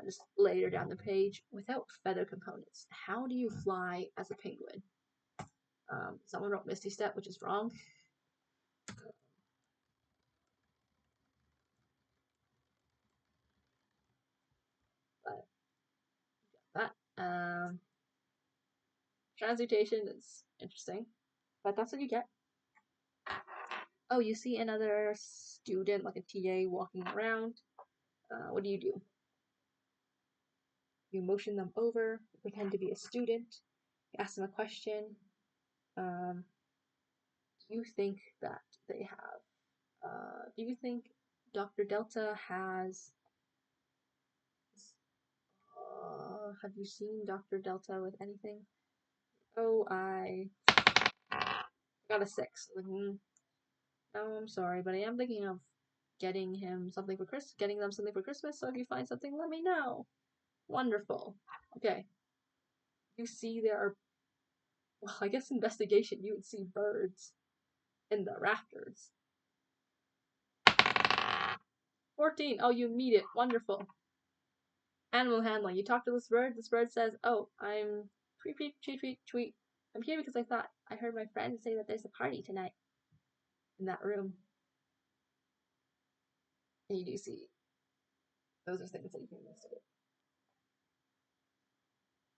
just later down the page, without feather components, how do you fly as a penguin? Someone wrote Misty Step, which is wrong. But that. Transmutation is interesting, but that's what you get. Oh, you see another student, like a TA, walking around. What do? You motion them over, you pretend to be a student, you ask them a question. Do you think that they have, do you think Dr. Delta has, have you seen Dr. Delta with anything? Oh, I got a 6. Like, no, I'm sorry, but I am thinking of getting them something for Christmas, so if you find something, let me know. Wonderful. Okay. You see there are, well, I guess investigation, you would see birds in the rafters. 14. Oh, you meet it. Wonderful. Animal handling. You talk to this bird. This bird says, oh, I'm tweet, tweet, tweet, tweet, tweet. I'm here because I heard my friend say that there's a party tonight in that room. And you do see those are things that you can investigate.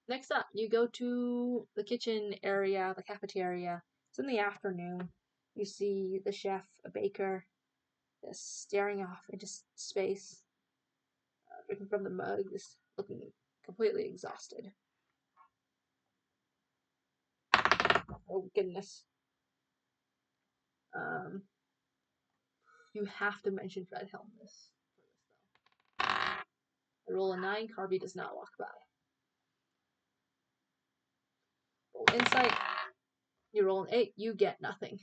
Next up, you go to the kitchen area, the cafeteria. It's in the afternoon. You see the chef, a baker, just staring off into space, drinking from the mug, just looking completely exhausted. Oh goodness. You have to mention Fred Helm for this though. I roll a 9, Carby does not walk by. Roll insight. You roll an 8, you get nothing.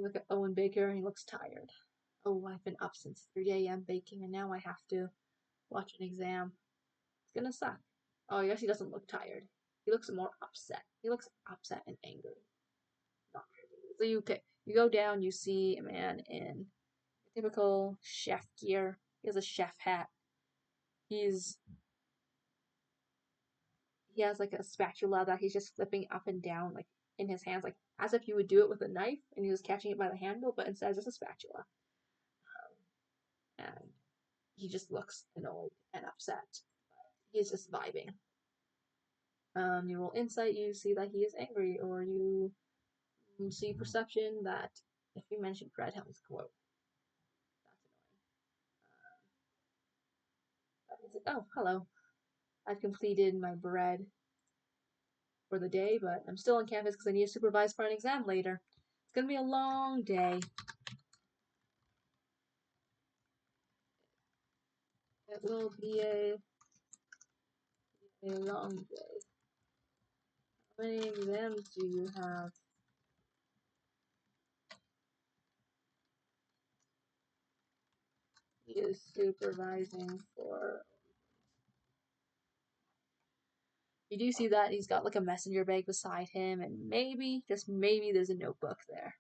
Look at Owen Baker, he looks tired. Oh, I've been up since 3 a.m. baking and now I have to watch an exam. It's gonna suck. Oh, I guess he doesn't look tired. He looks more upset. He looks upset and angry. Not really. So you go down, you see a man in typical chef gear. He has a chef hat. He has like a spatula that he's just flipping up and down like in his hands, like as if you would do it with a knife and he was catching it by the handle, but instead it's just a spatula. And he just looks annoyed and upset. He's just vibing. You roll insight, you see that he is angry, or you see perception that if you mention Fred Helm's quote, that's annoying. Oh, hello. I've completed my bread for the day, but I'm still on campus because I need to supervise for an exam later. It's gonna be a long day. It will be a long day. How many exams do you have? He is supervising for. You do see that he's got like a messenger bag beside him, and maybe, just maybe, there's a notebook there.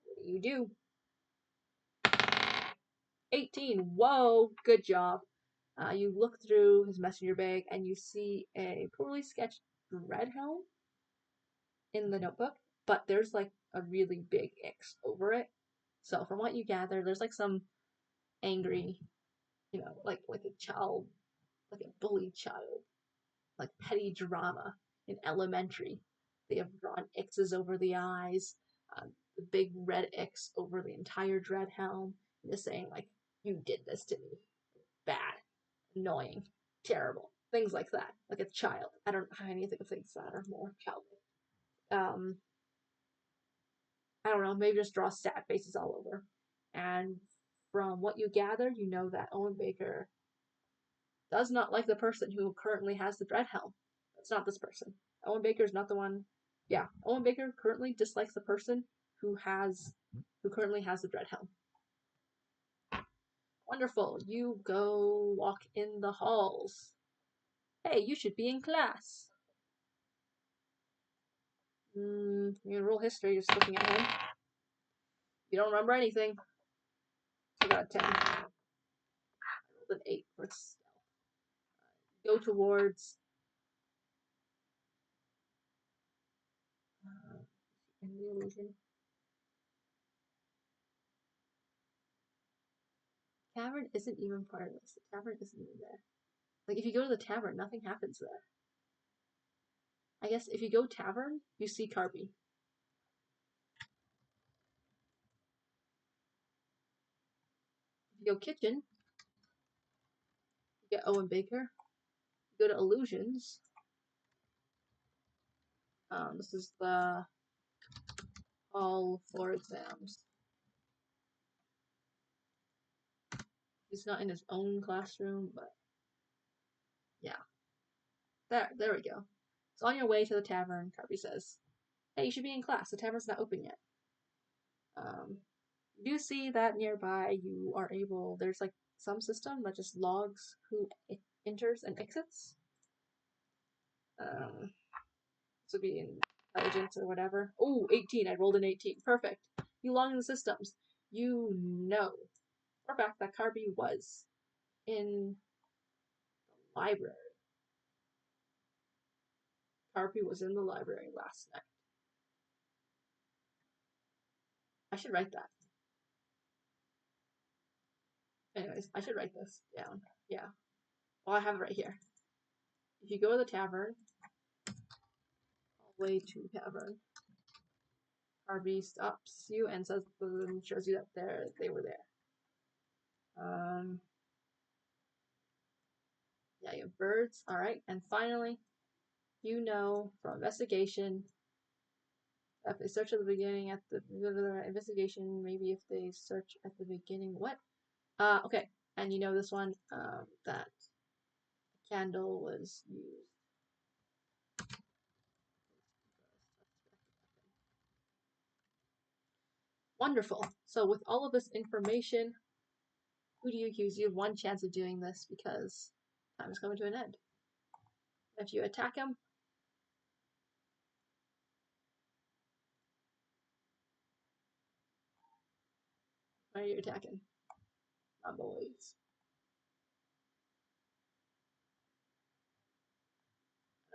What do you do? 18. Whoa, good job. You look through his messenger bag and you see a poorly sketched red helm in the notebook, but there's like a really big X over it. So from what you gather, there's like some angry, like a child, like a bullied child, like petty drama in elementary. They have drawn X's over the eyes, the big red X over the entire dread helm, and just saying like, "You did this to me, bad, annoying, terrible." Things like that, like a child. I don't have anything of things that are more childish. Um, I don't know, maybe just draw sad faces all over. And from what you gather, you know that Owen Baker does not like the person who currently has the dread helm. It's not this person. Owen Baker is not the one. Yeah, Owen Baker currently dislikes the person who currently has the dread helm. Wonderful. You go walk in the halls. Hey, you should be in class. You roll history just looking at him. You don't remember anything. So I got a 10. I rolled an 8 for stealth. Go towards in the illusion. Tavern isn't even part of this. The tavern isn't even there. Like, if you go to the tavern, nothing happens there. I guess if you go tavern, you see Carby. If you go kitchen, you get Owen Baker. You go to illusions. This is the hall for exams. He's not in his own classroom, but yeah. There we go. So on your way to the tavern, Carby says, "Hey, you should be in class. The tavern's not open yet." You do see that nearby you are able, there's like some system that just logs who enters and exits. This would be intelligence or whatever. Oh, 18. I rolled an 18. Perfect. You log in the systems. You know for a fact that Carby was in the library. Carby was in the library last night. I should write that. Anyways, I should write this down. Yeah. Well, I have it right here. If you go to the tavern, all the way to tavern, Carby stops you and shows you that they were there. Yeah, you have birds. All right, and finally, you know from investigation, if they search at the beginning at the investigation, maybe if they search at the beginning, what? Okay, and you know this one, that a candle was used. Wonderful. So with all of this information, who do you accuse? You have one chance of doing this because time is coming to an end. If you attack him, who are you attacking? My boys.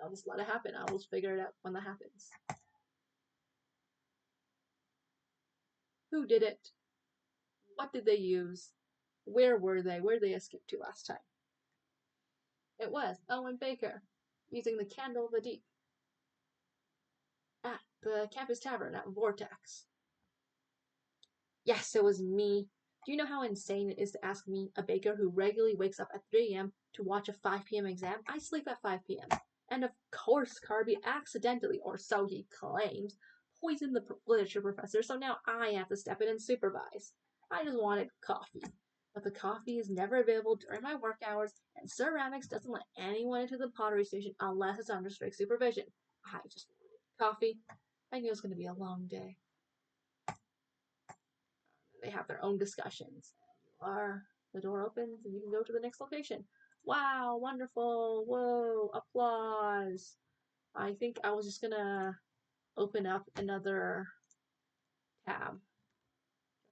I'll just let it happen. I'll just figure it out when that happens. Who did it? What did they use? Where were they? Where did they escape to last time? It was Owen Baker, using the Candle of the Deep at the campus tavern at Vortex. Yes, it was me. Do you know how insane it is to ask me, a baker who regularly wakes up at 3 a.m. to watch a 5 p.m. exam? I sleep at 5 p.m. And of course, Carby accidentally, or so he claims, poisoned the literature professor, so now I have to step in and supervise. I just wanted coffee. But the coffee is never available during my work hours, and Sir Ramix doesn't let anyone into the pottery station unless it's under strict supervision. I just wanted coffee. I knew it was going to be a long day. They have their own discussions. The door opens and you can go to the next location. Wow, wonderful, whoa, applause. I think I was just gonna open up another tab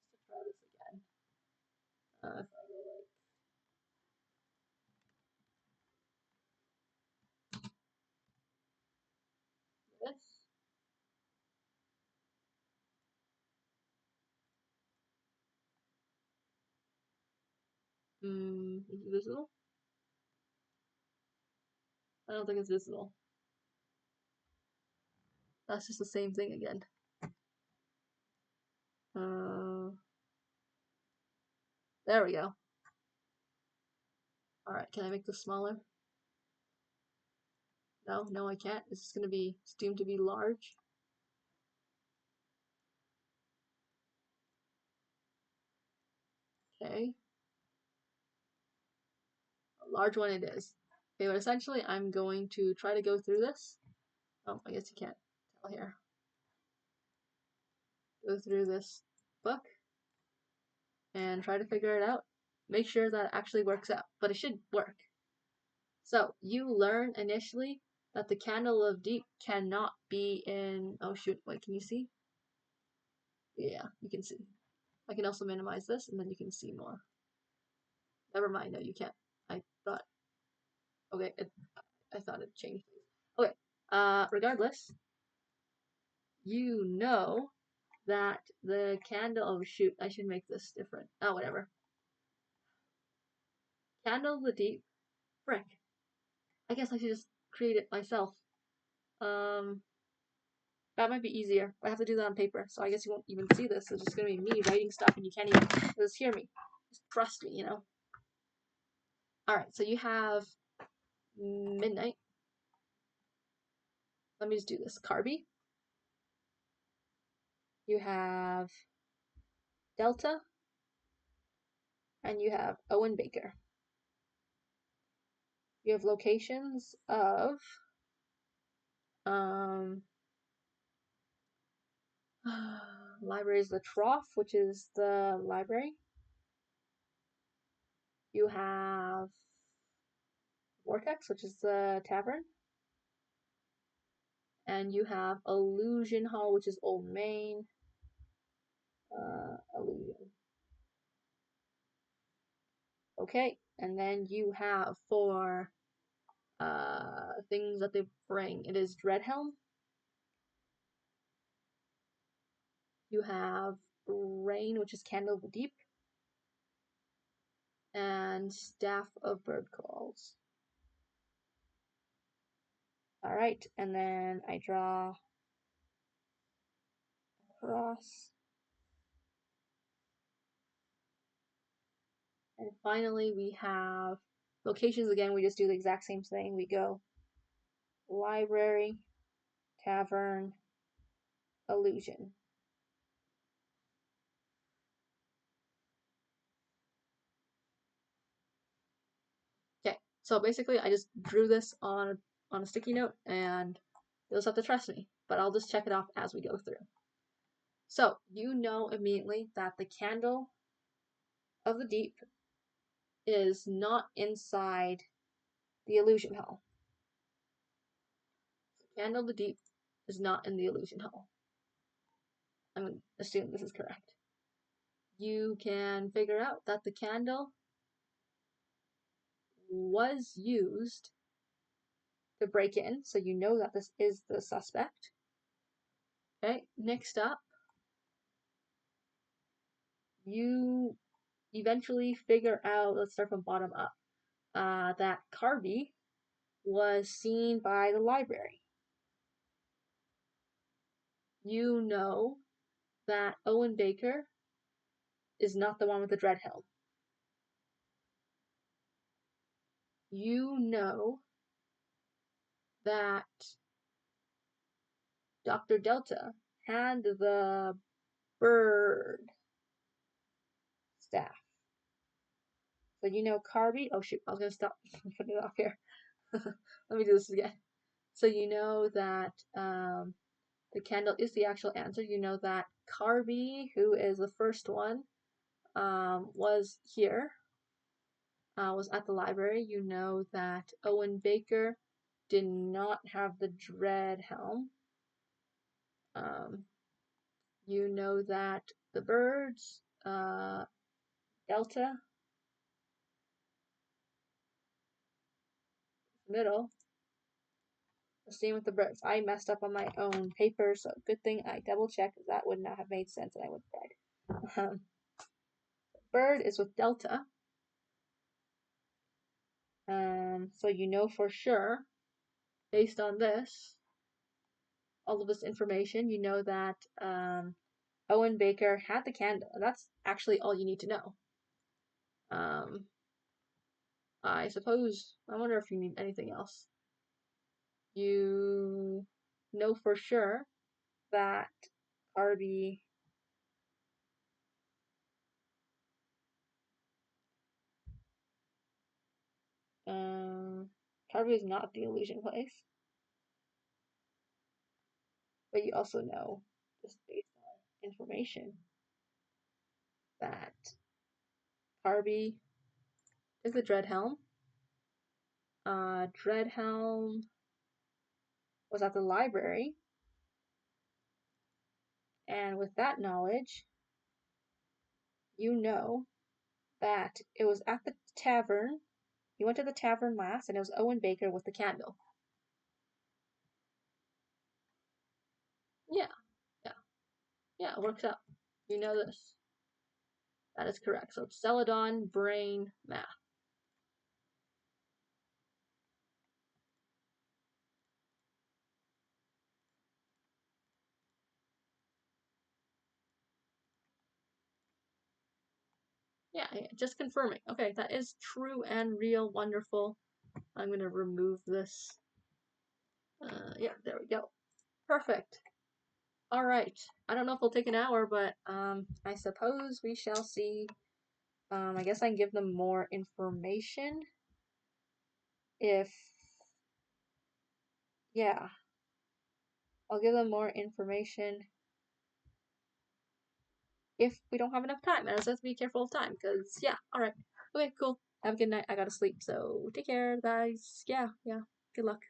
just to try this again. If I go like this. Is it visible? I don't think it's visible. That's just the same thing again. There we go. Alright, can I make this smaller? No, I can't. It's gonna be, it's doomed to be large. Okay. A large one it is. Okay, but essentially I'm going to try to go through this. Oh, I guess you can't tell here. Go through this book and try to figure it out. Make sure that it actually works out, but it should work. So you learn initially that the candle of deep cannot be in, oh shoot, wait, can you see? Yeah, you can see. I can also minimize this and then you can see more. Never mind, no, you can't. I thought, okay, I thought it changed. Okay, regardless, you know that the candle, oh shoot, I should make this different. Oh, whatever. Candle of the deep, frick. I guess I should just create it myself. Um, that might be easier. I have to do that on paper, so I guess you won't even see this. It's just gonna be me writing stuff, and you can't even just hear me. Just trust me, you know. All right, so you have midnight. Let me just do this. Carby. You have Delta, and you have Owen Baker. You have locations of um library is the trough, which is the library. You have Vortex, which is the tavern. And you have Illusion Hall, which is Old Main. Illusion. Okay, and then you have for things that they bring. It is Dreadhelm. You have Rain, which is Candle of the Deep. And Staff of Bird Calls. Alright, and then I draw across. And finally we have locations again, we just do the exact same thing. We go library, tavern, illusion. Okay, so basically I just drew this on a sticky note and you'll just have to trust me, but I'll just check it off as we go through. So you know immediately that the candle of the deep is not inside the illusion hall. The candle of the deep is not in the illusion hall. I'm going to assume this is correct. You can figure out that the candle was used to break in, so you know that this is the suspect. Okay, next up, you eventually figure out, let's start from bottom up, that Carby was seen by the library. You know that Owen Baker is not the one with the dread helm. You know that Dr. Delta had the bird staff. So you know Carby. Oh shoot, I was gonna stop putting it off here. Let me do this again. So you know that the candle is the actual answer. You know that Carby, who is the first one, was here, was at the library. You know that Owen Baker did not have the dread helm. You know that the birds, Delta, middle. The same with the birds. I messed up on my own paper, so good thing I double checked. That would not have made sense and I would have died. Bird is with Delta. So you know for sure, based on this, all of this information, you know that Owen Baker had the candle. That's actually all you need to know. Um, I suppose, I wonder if you need anything else. You know for sure that Arby Carby is not the illusion place, but you also know, just based on information, that Carby is the Dreadhelm. Dreadhelm was at the library, and with that knowledge, you know that it was at the tavern. You went to the tavern last, and it was Owen Baker with the candle. Yeah, yeah, yeah, it works out. You know this. That is correct. So it's Celadon, Brain, Math. Yeah, yeah, just confirming. Okay, that is true and real. Wonderful. I'm gonna remove this. Yeah, there we go. Perfect. All right. I don't know if it'll take an hour, but I suppose we shall see. I guess I can give them more information if, yeah, I'll give them more information if we don't have enough time. And I just have to be careful of time, because, yeah, all right. Okay, cool. Have a good night. I gotta sleep, so take care, guys. Yeah, yeah. Good luck.